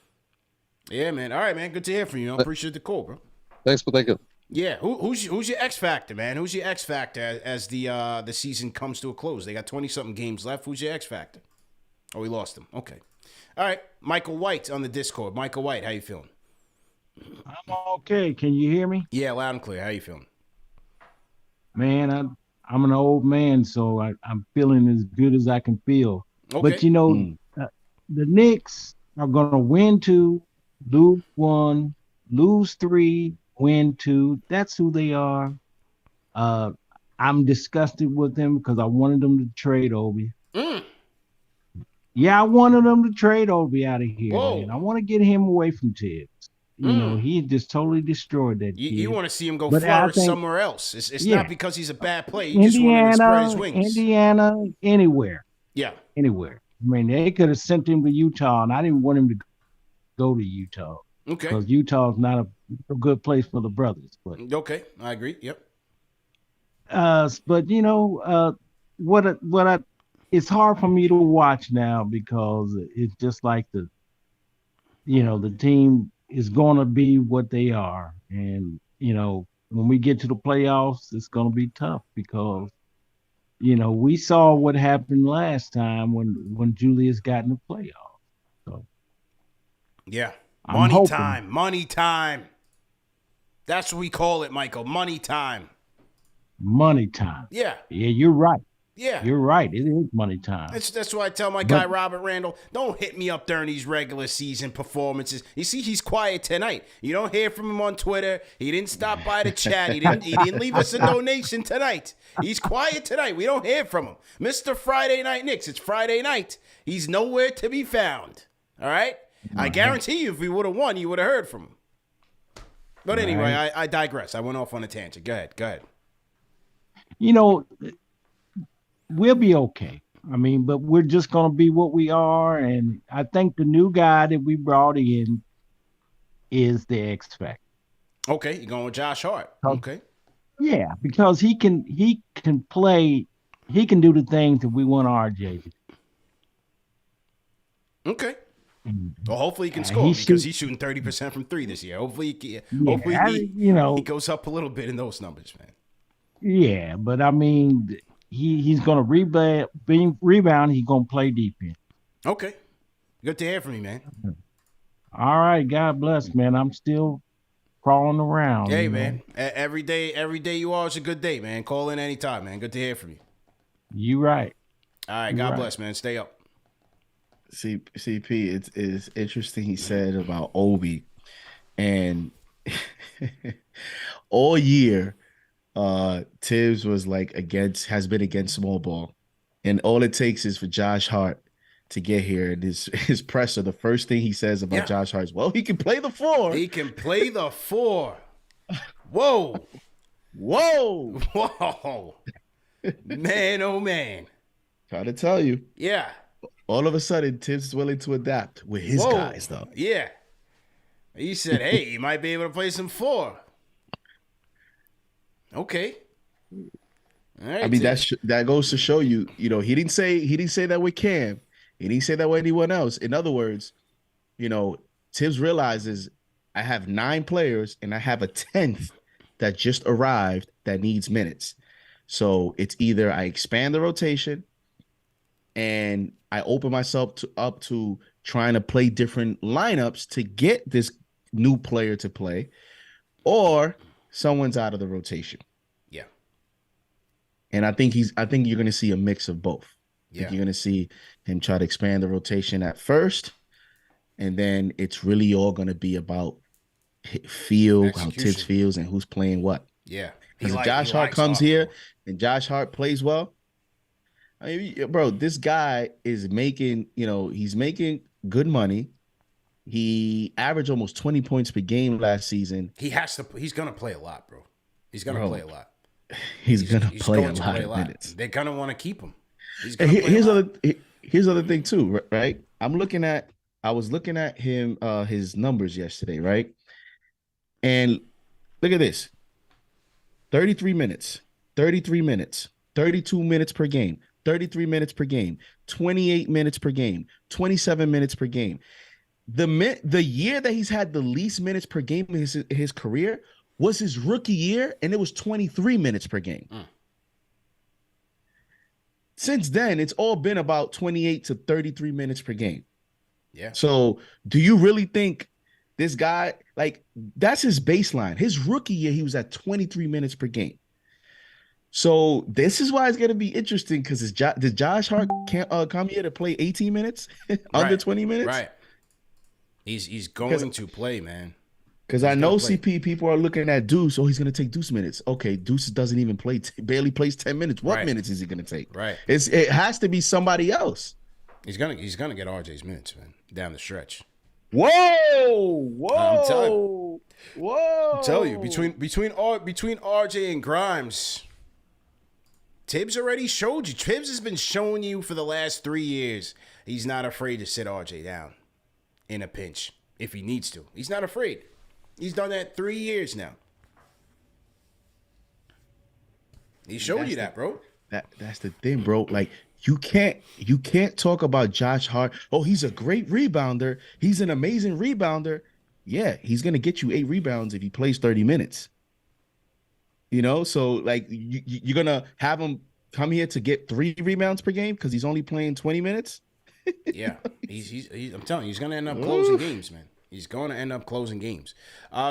Yeah, man. All right, man. Good to hear from you. I appreciate the call, bro. Thanks for taking. Yeah, who's your X factor, man? Who's your X factor as the season comes to a close? They got 20-something games left. Who's your X factor? Oh, we lost him. Okay. All right, Michael White on the Discord. Michael White, how you feeling? I'm okay. Can you hear me? Yeah, loud and clear. How you feeling? Man, I'm an old man, so I'm feeling as good as I can feel. Okay. But the Knicks are gonna win 2, lose 1, lose 3. Win 2. That's who they are. I'm disgusted with them because I wanted them to trade Obi. Yeah, I wanted them to trade Obi out of here. Man. I want to get him away from Tibbs. He just totally destroyed that kid. You want to see him go flourish somewhere else. It's not because he's a bad player. You just Indiana, want him to spread his wings. Indiana, anywhere. Yeah. Anywhere. I mean, they could have sent him to Utah, and I didn't want him to go to Utah. Okay. Because Utah's not a good place for the brothers. But okay, I agree. Yep. But it's hard for me to watch now because it's just like the team is going to be what they are. And, when we get to the playoffs, it's going to be tough because, we saw what happened last time when Julius got in the playoffs. So, yeah. I'm Money hoping. time. Money time. That's what we call it, Michael. Money time. Money time. Yeah. Yeah, you're right. Yeah. You're right. It is money time. That's why I tell my guy Robert Randall, don't hit me up during these regular season performances. You see, he's quiet tonight. You don't hear from him on Twitter. He didn't stop by the chat. He didn't leave us a donation tonight. He's quiet tonight. We don't hear from him. Mr. Friday Night Knicks. It's Friday night. He's nowhere to be found. All right? I guarantee you if we would have won, you would have heard from him. But anyway, I digress. I went off on a tangent. Go ahead. We'll be okay. I mean, but we're just going to be what we are. And I think the new guy that we brought in is the X factor. Okay, you're going with Josh Hart. Okay. Yeah, because he can play. He can do the things that we want RJ to do. Okay. Well, hopefully he can score because he's shooting 30% from three this year. Hopefully he goes up a little bit in those numbers, man. Yeah, but I mean, he's going to rebound. He's going to play defense. Okay. Good to hear from you, man. All right. God bless, man. I'm still crawling around. Hey, man. Every day you are is a good day, man. Call in anytime, man. Good to hear from you. You right. All right. God bless, man. Stay up. CP, it's interesting he said about Obi, and all year, Tibbs was has been against small ball, and all it takes is for Josh Hart to get here. And his presser, the first thing he says about Josh Hart is, well, he can play the four. He can play the four. Whoa. Man, oh man. Trying to tell you. Yeah. All of a sudden, Tibbs is willing to adapt with his guys, though. Yeah. He said, hey, you might be able to play some four. Okay. All right, I mean, that goes to show you, he didn't say that with Cam. He didn't say that with anyone else. In other words, Tibbs realizes I have 9 players and I have a 10th that just arrived that needs minutes. So it's either I expand the rotation and I open myself up to trying to play different lineups to get this new player to play, or someone's out of the rotation. Yeah. And I think you're going to see a mix of both. Yeah. You're going to see him try to expand the rotation at first, and then it's really all going to be about how Tibbs feels and who's playing what. Yeah. Because if Josh Hart comes here and Josh Hart plays well, I mean, bro, this guy is making, he's making good money. He averaged almost 20 points per game last season. He's going to play a lot, bro. He's going to play a lot. He's going to play a lot of minutes. They're going to want to keep him. Here's other thing too, right? I was looking at him, his numbers yesterday, right? And look at this. 33 minutes, 32 minutes per game, 33 minutes per game, 28 minutes per game, 27 minutes per game. The year that he's had the least minutes per game in his career was his rookie year, and it was 23 minutes per game. Since then, it's all been about 28 to 33 minutes per game. Yeah. So do you really think this guy, that's his baseline? His rookie year, he was at 23 minutes per game. So this is why it's going to be interesting, because did Josh Hart come here to play 18 minutes, under 20 minutes? Right. He's going to play, man. Because I know CP people are looking at Deuce. Oh, he's going to take Deuce minutes. Okay, Deuce doesn't even play, barely plays 10 minutes. What minutes is he going to take? Right. It has to be somebody else. He's gonna get RJ's minutes, man, down the stretch. Whoa! I'm telling you, between RJ and Grimes, Tibbs already showed you. Tibbs has been showing you for the last 3 years. He's not afraid to sit RJ down in a pinch if he needs to. He's not afraid. He's done that 3 years now. He showed you that, bro. That's the thing, bro. You can't talk about Josh Hart. Oh, he's a great rebounder. He's an amazing rebounder. Yeah, he's gonna get you 8 rebounds if he plays 30 minutes. So like you're gonna have him come here to get 3 rebounds per game because he's only playing 20 minutes. Yeah, he's I'm telling you, he's gonna end up closing games, man. He's going to end up closing games.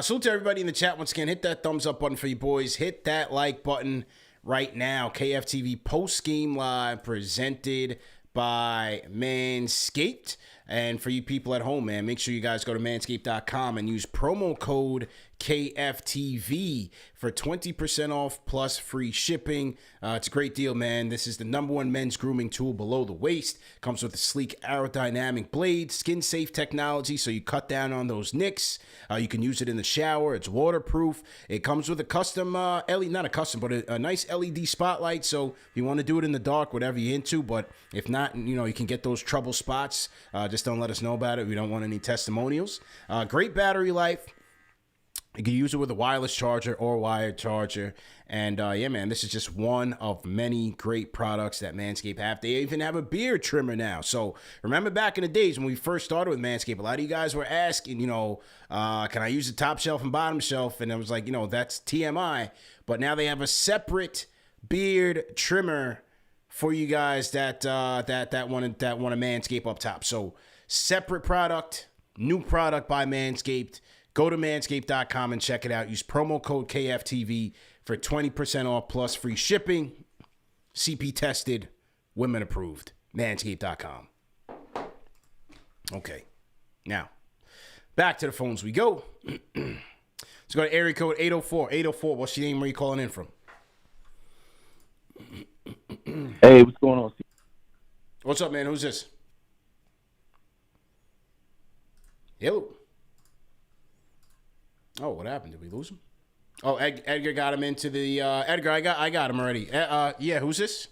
Salute to everybody in the chat once again. Hit that thumbs up button for you boys. Hit that like button right now. KFTV post game live presented by Manscaped. And for you people at home, man, make sure you guys go to manscaped.com and use promo code KFTV for 20% off plus free shipping. It's a great deal, man. This is the #1 men's grooming tool below the waist. Comes with a sleek aerodynamic blade, skin-safe technology, so you cut down on those nicks. You can use it in the shower. It's waterproof. It comes with a custom, LED, not a custom, but a nice LED spotlight. So if you want to do it in the dark, whatever you're into. But if not, you can get those trouble spots. Just don't let us know about it. We don't want any testimonials. Great battery life. You can use it with a wireless charger or wired charger. And yeah, man, this is just one of many great products that Manscaped have. They even have a beard trimmer now. So remember back in the days when we first started with Manscaped, a lot of you guys were asking, can I use the top shelf and bottom shelf? And I was like, that's TMI. But now they have a separate beard trimmer for you guys that want a Manscaped up top. So separate product, new product by Manscaped. Go to manscaped.com and check it out. Use promo code KFTV for 20% off plus free shipping. CP tested, women approved. Manscaped.com. Okay. Now, back to the phones we go. Let's go to area code 804. 804, what's your name? Where are you calling in from? Hey, what's going on? What's up, man? Who's this? Hello. Oh, what happened? Did we lose him? Oh, Edgar got him into the Edgar. I got him already. Yeah, who's this?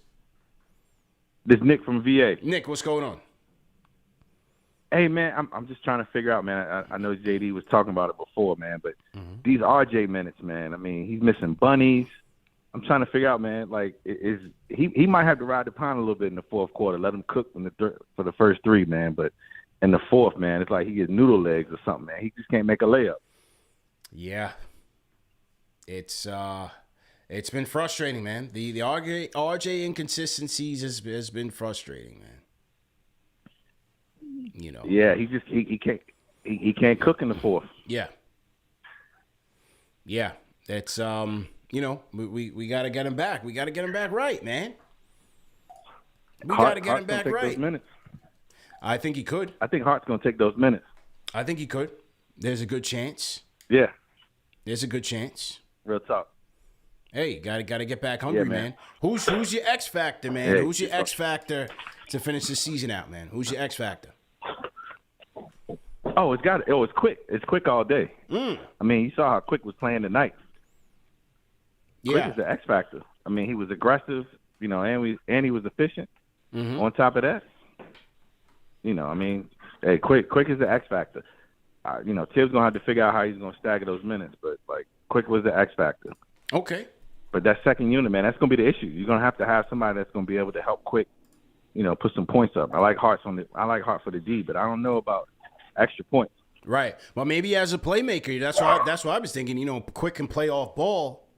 This Nick from VA. Nick, what's going on? Hey, man, I'm just trying to figure out, man. I know JD was talking about it before, man, but these RJ minutes, man. I mean, he's missing bunnies. I'm trying to figure out, man. Like, he might have to ride the pine a little bit in the fourth quarter. Let him cook for the first 3, man. But in the fourth, man, it's like he gets noodle legs or something, man. He just can't make a layup. Yeah, it's been frustrating, man. The RJ inconsistencies has been frustrating, man. Yeah, he can't cook in the fourth. Yeah. It's we got to get him back. We got to get him back right, man. We got to get him back right. Those minutes. I think he could. I think Hart's going to take those minutes. I think he could. There's a good chance. Yeah. There's a good chance. Real talk. Hey, gotta get back hungry, Yeah, man. Who's your X factor, man? Hey, Who's your X factor to finish the season out, man? Who's your X factor? Oh, it's quick. It's quick all day. I mean, you saw how Quick was playing tonight. Quick is the X factor. I mean, he was aggressive, and he was efficient. On top of that, I mean, hey, Quick is the X factor. Tibbs gonna have to figure out how he's gonna stagger those minutes, but like Quick was the X factor. Okay. But that second unit, man, that's gonna be the issue. You're gonna have to have somebody that's gonna be able to help Quick, put some points up. I like Hart for the D, but I don't know about extra points. Right. Well, maybe as a playmaker, that's what I was thinking. Quick can play off ball,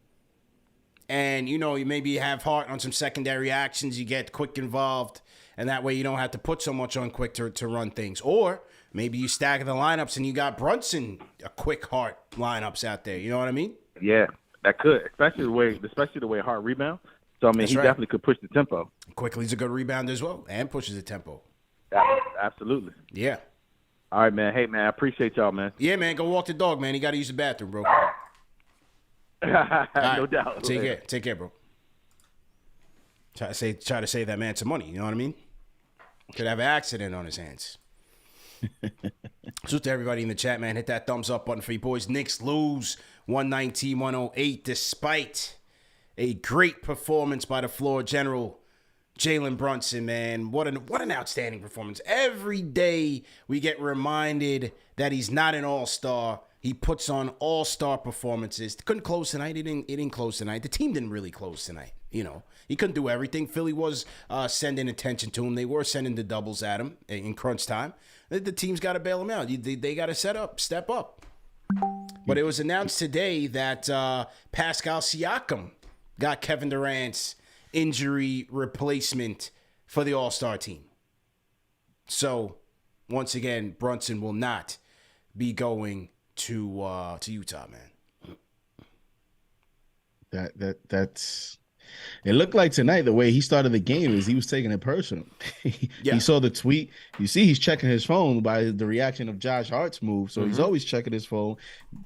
and you maybe have Hart on some secondary actions. You get Quick involved, and that way you don't have to put so much on Quick to run things. Or maybe you stagger the lineups and you got Brunson, a Quick Hart lineups out there. You know what I mean? Yeah, that could, especially the way Hart rebound. So I mean, he definitely could push the tempo. Quickly's a good rebounder as well, and pushes the tempo. Absolutely. Yeah. All right, man. Hey, man, I appreciate y'all, man. Yeah, man. Go walk the dog, man. You got to use the bathroom, bro. No doubt. Take care, bro. Try to save that man some money. You know what I mean? Could have an accident on his hands. So to everybody in the chat, man, hit that thumbs up button for you boys. Knicks lose 119-108 despite a great performance by the floor general, Jalen Brunson, man. What an outstanding performance. Every day we get reminded that he's not an all-star. He puts on all-star performances. Couldn't close tonight. He didn't close tonight. The team didn't really close tonight. He couldn't do everything. Philly was sending attention to him. They were sending the doubles at him in crunch time. The team's got to bail him out. They got to step up. But it was announced today that Pascal Siakam got Kevin Durant's injury replacement for the All-Star team. So, once again, Brunson will not be going to Utah, man. That's. It looked like tonight the way he started the game is he was taking it personal. He saw the tweet. You see, he's checking his phone by the reaction of Josh Hart's move. So he's always checking his phone.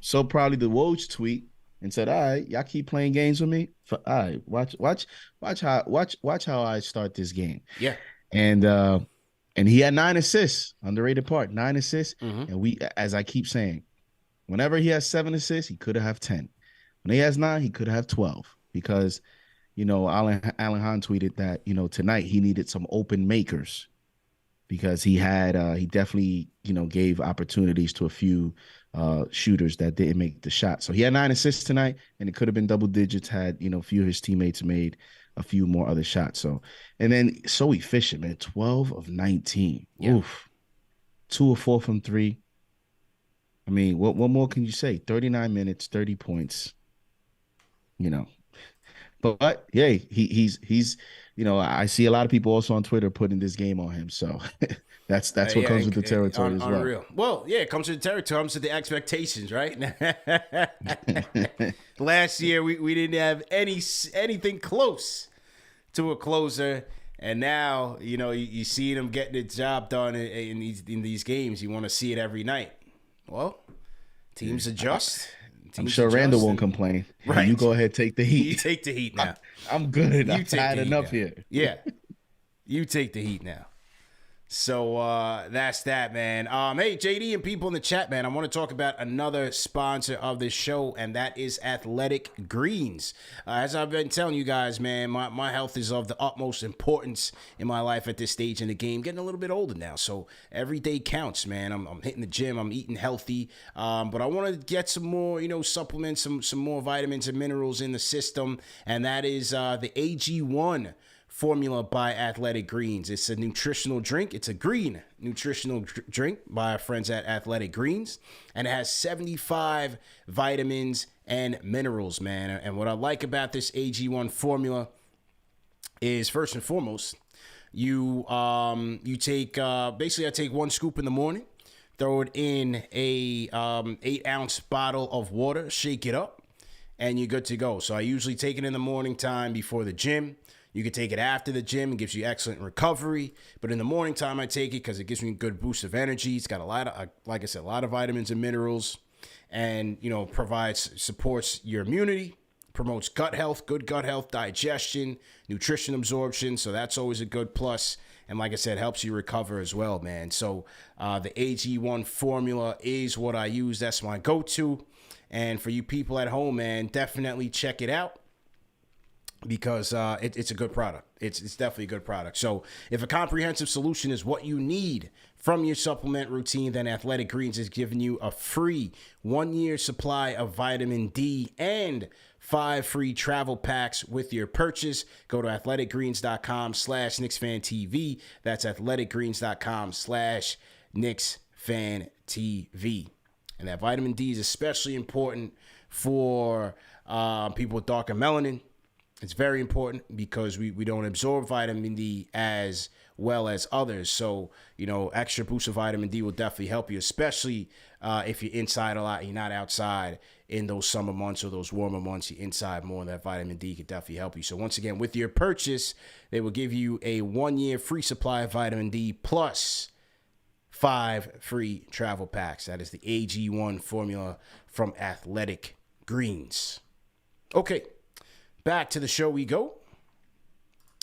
So probably the Woj tweet and said, "All right, y'all keep playing games with me. All right, watch how I start this game." Yeah, and he had 9 assists. Underrated part, 9 assists. And we, as I keep saying, whenever he has 7 assists, he could have 10. When he has 9, he could have 12 because. Alan Hahn tweeted that, tonight he needed some open makers because he definitely, gave opportunities to a few shooters that didn't make the shot. So he had 9 assists tonight, and it could have been double digits had, a few of his teammates made a few more other shots. So, and then so efficient, man, 12 of 19. Yeah. Oof. 2 of 4 from 3. I mean, what more can you say? 39 minutes, 30 points, But yeah, he's I see a lot of people also on Twitter putting this game on him. So that's what comes with the territory as well. Unreal. Well, yeah, it comes with the territory, comes with the expectations, right? Last year we didn't have anything close to a closer, and now you see him getting the job done in these games. You want to see it every night. Well, teams adjust. I'm sure Randle won't complain. Right. You go ahead, take the heat. You take the heat now. I'm good. I've had enough here. Yeah. You take the heat now. So that's that, man. Hey, JD and people in the chat, man, I want to talk about another sponsor of this show, and that is Athletic Greens. As I've been telling you guys, man, my health is of the utmost importance in my life at this stage in the game. Getting a little bit older now, so every day counts, man. I'm hitting the gym. I'm eating healthy, but I want to get some more, supplements, some more vitamins and minerals in the system, and that is the AG1 formula by Athletic Greens. It's a nutritional drink. It's a green nutritional drink by our friends at Athletic Greens, and it has 75 vitamins and minerals, man. And what I like about this AG1 formula is, first and foremost, you take basically I take 1 scoop in the morning, throw it in a 8-ounce bottle of water, shake it up, and you're good to go. So I usually take it in the morning time before the gym. You can take it after the gym. It gives you excellent recovery. But in the morning time, I take it because it gives me a good boost of energy. It's got a lot of, like I said, a lot of vitamins and minerals, and, supports your immunity, promotes gut health, good gut health, digestion, nutrition absorption. So that's always a good plus. And like I said, helps you recover as well, man. So the AG1 formula is what I use. That's my go-to. And for you people at home, man, definitely check it out, because it's a good product. It's definitely a good product. So if a comprehensive solution is what you need from your supplement routine, then Athletic Greens is giving you a free 1-year supply of vitamin D and 5 free travel packs with your purchase. Go to athleticgreens.com/KnicksFanTV. That's athleticgreens.com/KnicksFanTV. And that vitamin D is especially important for people with darker melanin. It's very important because we don't absorb vitamin D as well as others. So, extra boost of vitamin D will definitely help you, especially if you're inside a lot and you're not outside in those summer months or those warmer months. You're inside more, and that vitamin D could definitely help you. So once again, with your purchase, they will give you a 1-year free supply of vitamin D plus 5 free travel packs. That is the AG1 formula from Athletic Greens. Okay. Back to the show we go.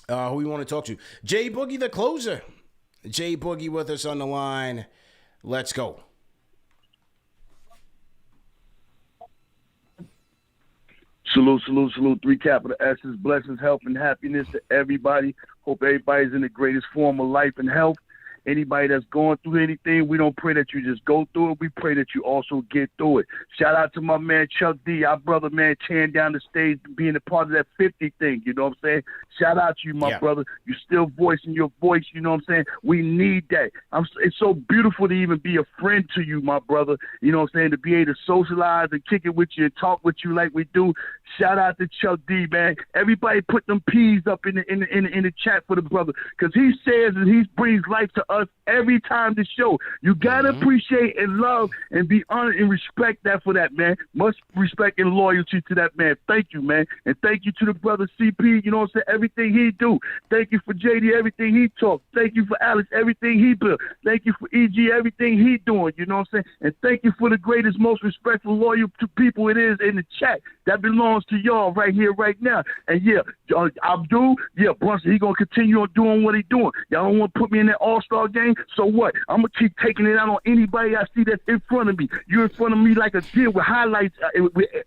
Who we want to talk to? Jay Boogie, the closer. Jay Boogie with us on the line. Let's go. Salute, salute, salute. 3 capital S's. Blessings, health, and happiness to everybody. Hope everybody's in the greatest form of life and health. Anybody that's going through anything, we don't pray that you just go through it. We pray that you also get through it. Shout out to my man Chuck D, our brother, man, tearing down the stage, being a part of that 50 thing. You know what I'm saying? Shout out to you, my brother. You still voicing your voice. You know what I'm saying? We need that. It's so beautiful to even be a friend to you, my brother. You know what I'm saying? To be able to socialize and kick it with you and talk with you like we do. Shout out to Chuck D, man. Everybody put them P's up in the chat for the brother, because he says and he brings life to us every time the show. You gotta appreciate and love and be honored and respect that for that, man. Much respect and loyalty to that man. Thank you, man. And thank you to the brother CP, you know what I'm saying? Everything he do. Thank you for JD, everything he talk. Thank you for Alex, everything he built. Thank you for EG, everything he doing, you know what I'm saying? And thank you for the greatest, most respectful, loyal to people it is in the chat. That belongs to y'all right here, right now. And yeah, Abdul, Brunson, he gonna continue on doing what he doing. Y'all don't want to put me in that all-star game, so what? I'm gonna keep taking it out on anybody I see that's in front of me. You're in front of me like a deer with highlights,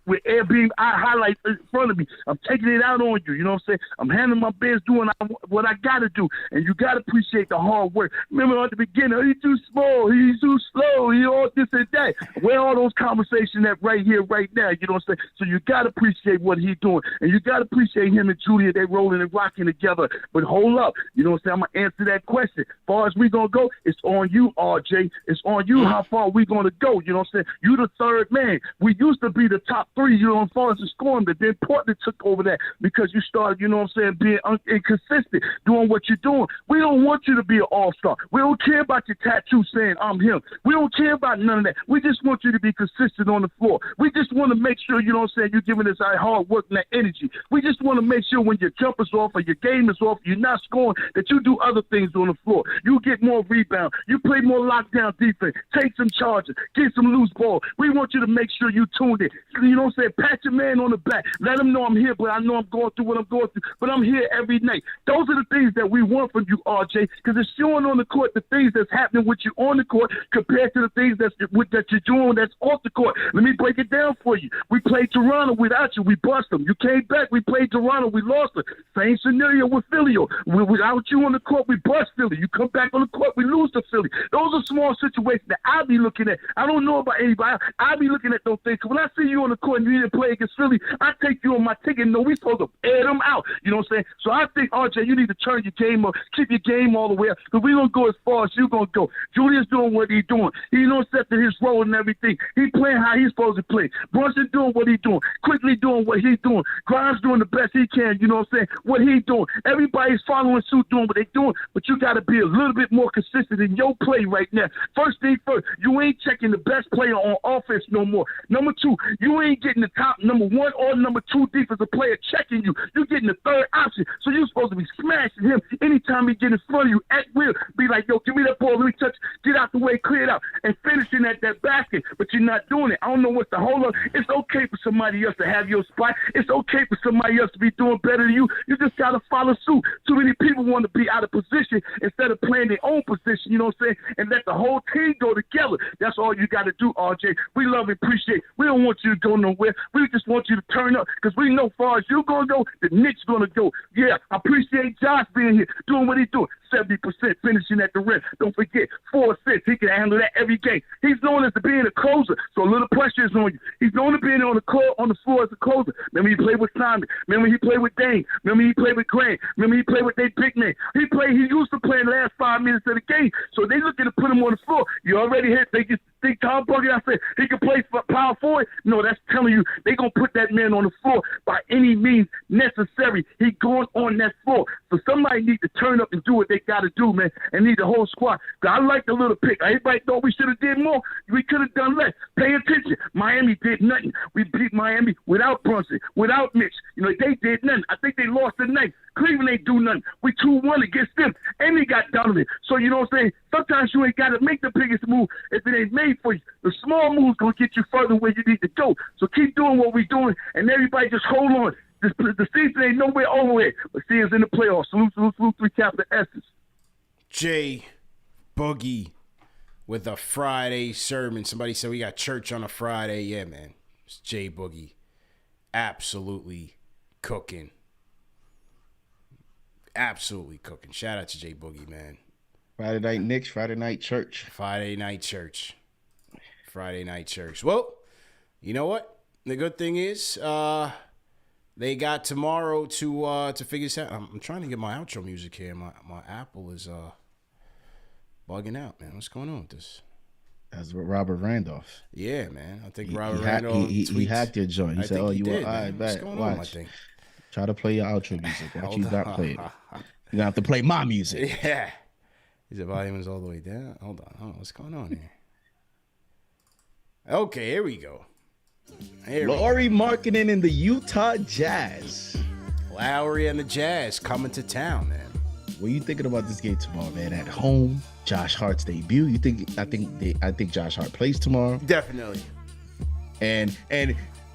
with air beam highlights in front of me. I'm taking it out on you, you know what I'm saying? I'm handling my business, doing what I gotta do, and you gotta appreciate the hard work. Remember at the beginning, he's too small, he's too slow, he all this and that. Where all those conversations at right here, right now, you know what I'm saying? So you gotta appreciate what he's doing, and you gotta appreciate him and Julia, they rolling and rocking together. But hold up, you know what I'm saying? I'm gonna answer that question. As far as we gonna go, it's on you, RJ. It's on you how far we gonna go, you know what I'm saying? You the third man. We used to be the top three, you know, as far as the scoring, but then Portland took over that because you started, you know what I'm saying, being inconsistent, doing what you're doing. We don't want you to be an all-star. We don't care about your tattoo saying I'm him. We don't care about none of that. We just want you to be consistent on the floor. We just want to make sure, you know what I'm saying, you're giving us our hard work and that energy. We just want to make sure when your jumper's off or your game is off, you're not scoring, that you do other things on the floor. You get more rebound. You play more lockdown defense. Take some charges. Get some loose ball. We want you to make sure you tuned in. You know what I'm saying? Pat your man on the back. Let him know I'm here, but I know I'm going through what I'm going through. But I'm here every night. Those are the things that we want from you, RJ, because it's showing on the court the things that's happening with you on the court compared to the things that you're doing that's off the court. Let me break it down for you. We played Toronto without you. We bust them. You came back. We played Toronto. We lost them. Same scenario with Philly. Without you on the court, we bust Philly. You come back on the court, we lose to Philly. Those are small situations that I'll be looking at. I don't know about anybody. I'll be looking at those things. When I see you on the court and you didn't play against Philly, I take you on my ticket. No, we supposed to air them out. You know what I'm saying? So I think, RJ, you need to turn your game up, keep your game all the way up, because we're going to go as far as you're going to go. Julius doing what he's doing. He knows set to his role and everything. He playing how he's supposed to play. Brunson doing what he's doing. Quickly doing what he's doing. Grimes doing the best he can, you know what I'm saying? What he's doing. Everybody's following suit doing what they're doing, but you got to be a little bit more consistent in your play right now. First thing first, you ain't checking the best player on offense no more. Number two, you ain't getting the top number one or number two defensive player checking you. You're getting the third option. So you're supposed to be smashing him anytime he get in front of you at will. Be like, yo, give me that ball, let me touch, get out the way, clear it out, and finishing at that basket. But you're not doing it. I don't know what the hold up. It's okay for somebody else to have your spot. It's okay for somebody else to be doing better than you. You just got to follow suit. Too many people want to be out of position instead of playing their own position, you know what I'm saying, and let the whole team go together. That's all you got to do, RJ. We love and appreciate. We don't want you to go nowhere. We just want you to turn up, because we know far as you're going to go, the Knicks going to go. Yeah, I appreciate Josh being here, doing what he's doing. 70% finishing at the rim. Don't forget, 4 assists. He can handle that every game. He's known as being a closer, so a little pressure is on you. He's known as being on the court, on the floor as a closer. Remember he played with Simon. Remember he played with Dane. Remember he played with Grant. Remember he played with their big man. He used to play in the last 5 minutes of the game, so they looking to put him on the floor. You already hit. They just think Tom Bucket, I said, he can play for power forward? No, that's telling you they going to put that man on the floor by any means necessary. He going on that floor. So somebody need to turn up and do what they got to do, man, and need the whole squad. I like the little pick. Everybody thought we should have did more. We could have done less. Pay attention. Miami did nothing. We beat Miami without Brunson, without Mitch. You know, they did nothing. I think they lost the night. Cleveland ain't do nothing. We 2-1 against them, and they got Donovan. So, you know what I'm saying? Sometimes you ain't got to make the biggest move if it ain't made for you. The small move's going to get you further where you need to go. So keep doing what we're doing, and everybody just hold on. The season ain't nowhere over it. But see us in the playoffs. Salute, salute, salute, 3 capital S's. J Boogie with a Friday sermon. Somebody said we got church on a Friday. Yeah, man. It's J Boogie. Absolutely cooking. Absolutely cooking. Shout out to J Boogie, man. Friday night Knicks, Friday night church. Friday night church. Well, you know what? The good thing is, they got tomorrow to figure this out. I'm trying to get my outro music here. My Apple is bugging out, man. What's going on with this? That's what Robert Randolph. Yeah, man. I think Robert Randolph he hacked your joint. He said, "Oh, you did, all right, What's bet. going Watch. on, I think. Try to play your outro music. Watch you not play it. You gonna have to play my music." Yeah. Is the volume is all the way down? Hold on. What's going on here? Okay, here we go. Lauri Markkanen in the Utah Jazz. Lowry and the Jazz coming to town, man. What are you thinking about this game tomorrow, man? At home, Josh Hart's debut. I think Josh Hart plays tomorrow. Definitely. And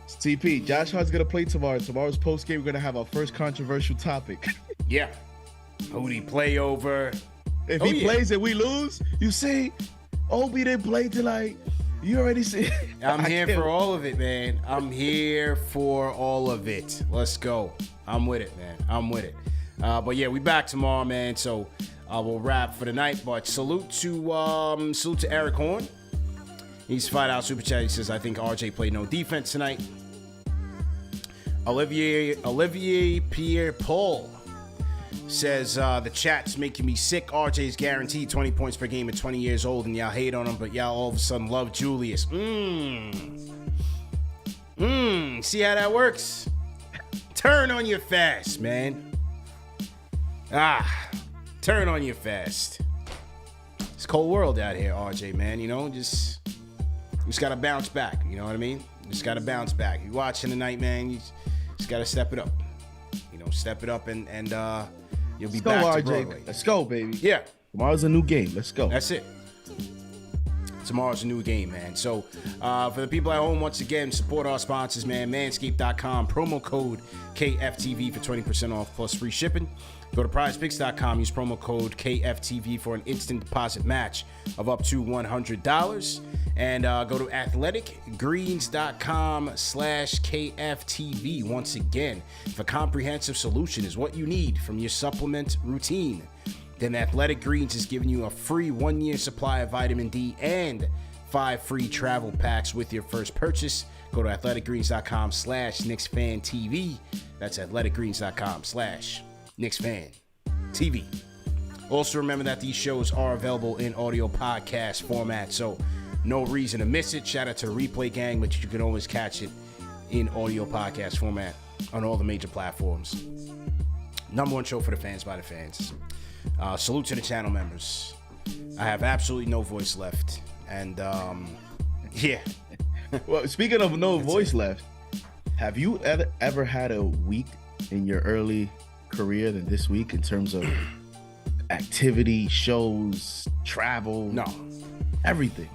CP, Josh Hart's gonna play tomorrow. Tomorrow's post game, we're gonna have our first controversial topic. Yeah. Who'd he play over? If he plays and we lose, you see, Obi didn't play till you already see. I'm here for all of it, man. I'm here for all of it. Let's go. I'm with it, man. I'm with it. But yeah, we back tomorrow, man. So we'll wrap for the night. But salute to Eric Horn. He's $5 super chat. He says, I think RJ played no defense tonight. Olivier Pierre Paul says, the chat's making me sick. RJ's guaranteed 20 points per game at 20 years old, and y'all hate on him, but y'all all of a sudden love Julius. See how that works? Turn on your fast, man. Turn on your fast. It's a cold world out here, RJ, man. You know, just gotta bounce back. You know what I mean? Just gotta bounce back. You watching tonight, man, you just gotta step it up. You know, step it up and you'll be back to Broadway. Let's go, baby. Yeah. Tomorrow's a new game. Let's go. That's it. Tomorrow's a new game, man. So for the people at home, once again, support our sponsors, man. Manscaped.com, promo code KFTV for 20% off plus free shipping. Go to PrizePicks.com, use promo code KFTV for an instant deposit match of up to $100. And go to athleticgreens.com/KFTV. Once again, if a comprehensive solution is what you need from your supplement routine, then Athletic Greens is giving you a free 1-year supply of vitamin D and 5 free travel packs with your first purchase. Go to athleticgreens.com/KnicksFanTV. That's athleticgreens.com/KnicksFanTV. Also remember that these shows are available in audio podcast format, so no reason to miss it. Shout out to the Replay Gang, but you can always catch it in audio podcast format on all the major platforms. Number one show for the fans by the fans. Salute to the channel members. I have absolutely no voice left. And, yeah. Well, speaking of no voice left, have you ever had a week in your early career than this week in terms of activity, shows, travel? No. Everything.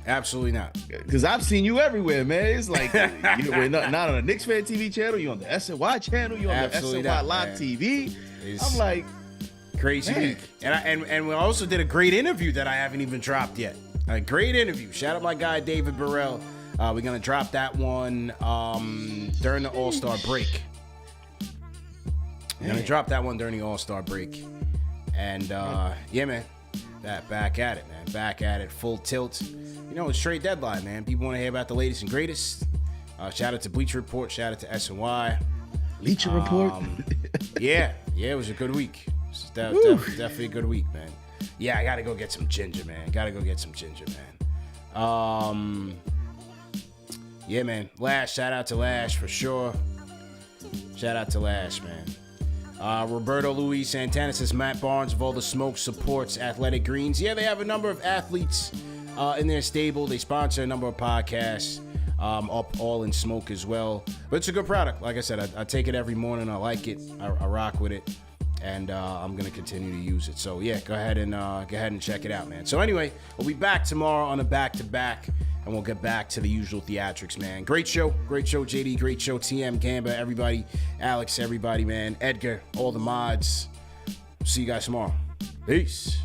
Absolutely not. Because I've seen you everywhere, man. It's like, you're not on the KnicksFanTV channel, you're on the SNY channel, you're on Absolutely the SNY not, Live man. TV. It's I'm like, crazy man. week. And we also did a great interview that I haven't even dropped yet. A great interview. Shout out my guy, David Burrell. We're going to drop that one during the All-Star break. We're going to drop that one during the All-Star break. And, yeah, man. Back at it, man. Back at it. Full tilt. You know, it's trade deadline, man. People want to hear about the latest and greatest. Shout out to Bleacher Report. Shout out to SNY. Bleacher Report? Yeah, it was a good week. It's definitely a good week, man. Yeah, I got to go get some ginger, man. Yeah, man. Lash, shout out to Lash for sure. Shout out to Lash, man. Roberto Luis Santana says Matt Barnes of All the Smoke supports Athletic Greens. Yeah, they have a number of athletes in their stable. They sponsor a number of podcasts, up All in Smoke as well. But it's a good product. Like I said, I take it every morning. I like it. I rock with it. And I'm going to continue to use it. So, yeah, go ahead and check it out, man. So, anyway, we'll be back tomorrow on a back-to-back. And we'll get back to the usual theatrics, man. Great show, JD. Great show, TM, Gamba, everybody. Alex, everybody, man. Edgar, all the mods. See you guys tomorrow. Peace.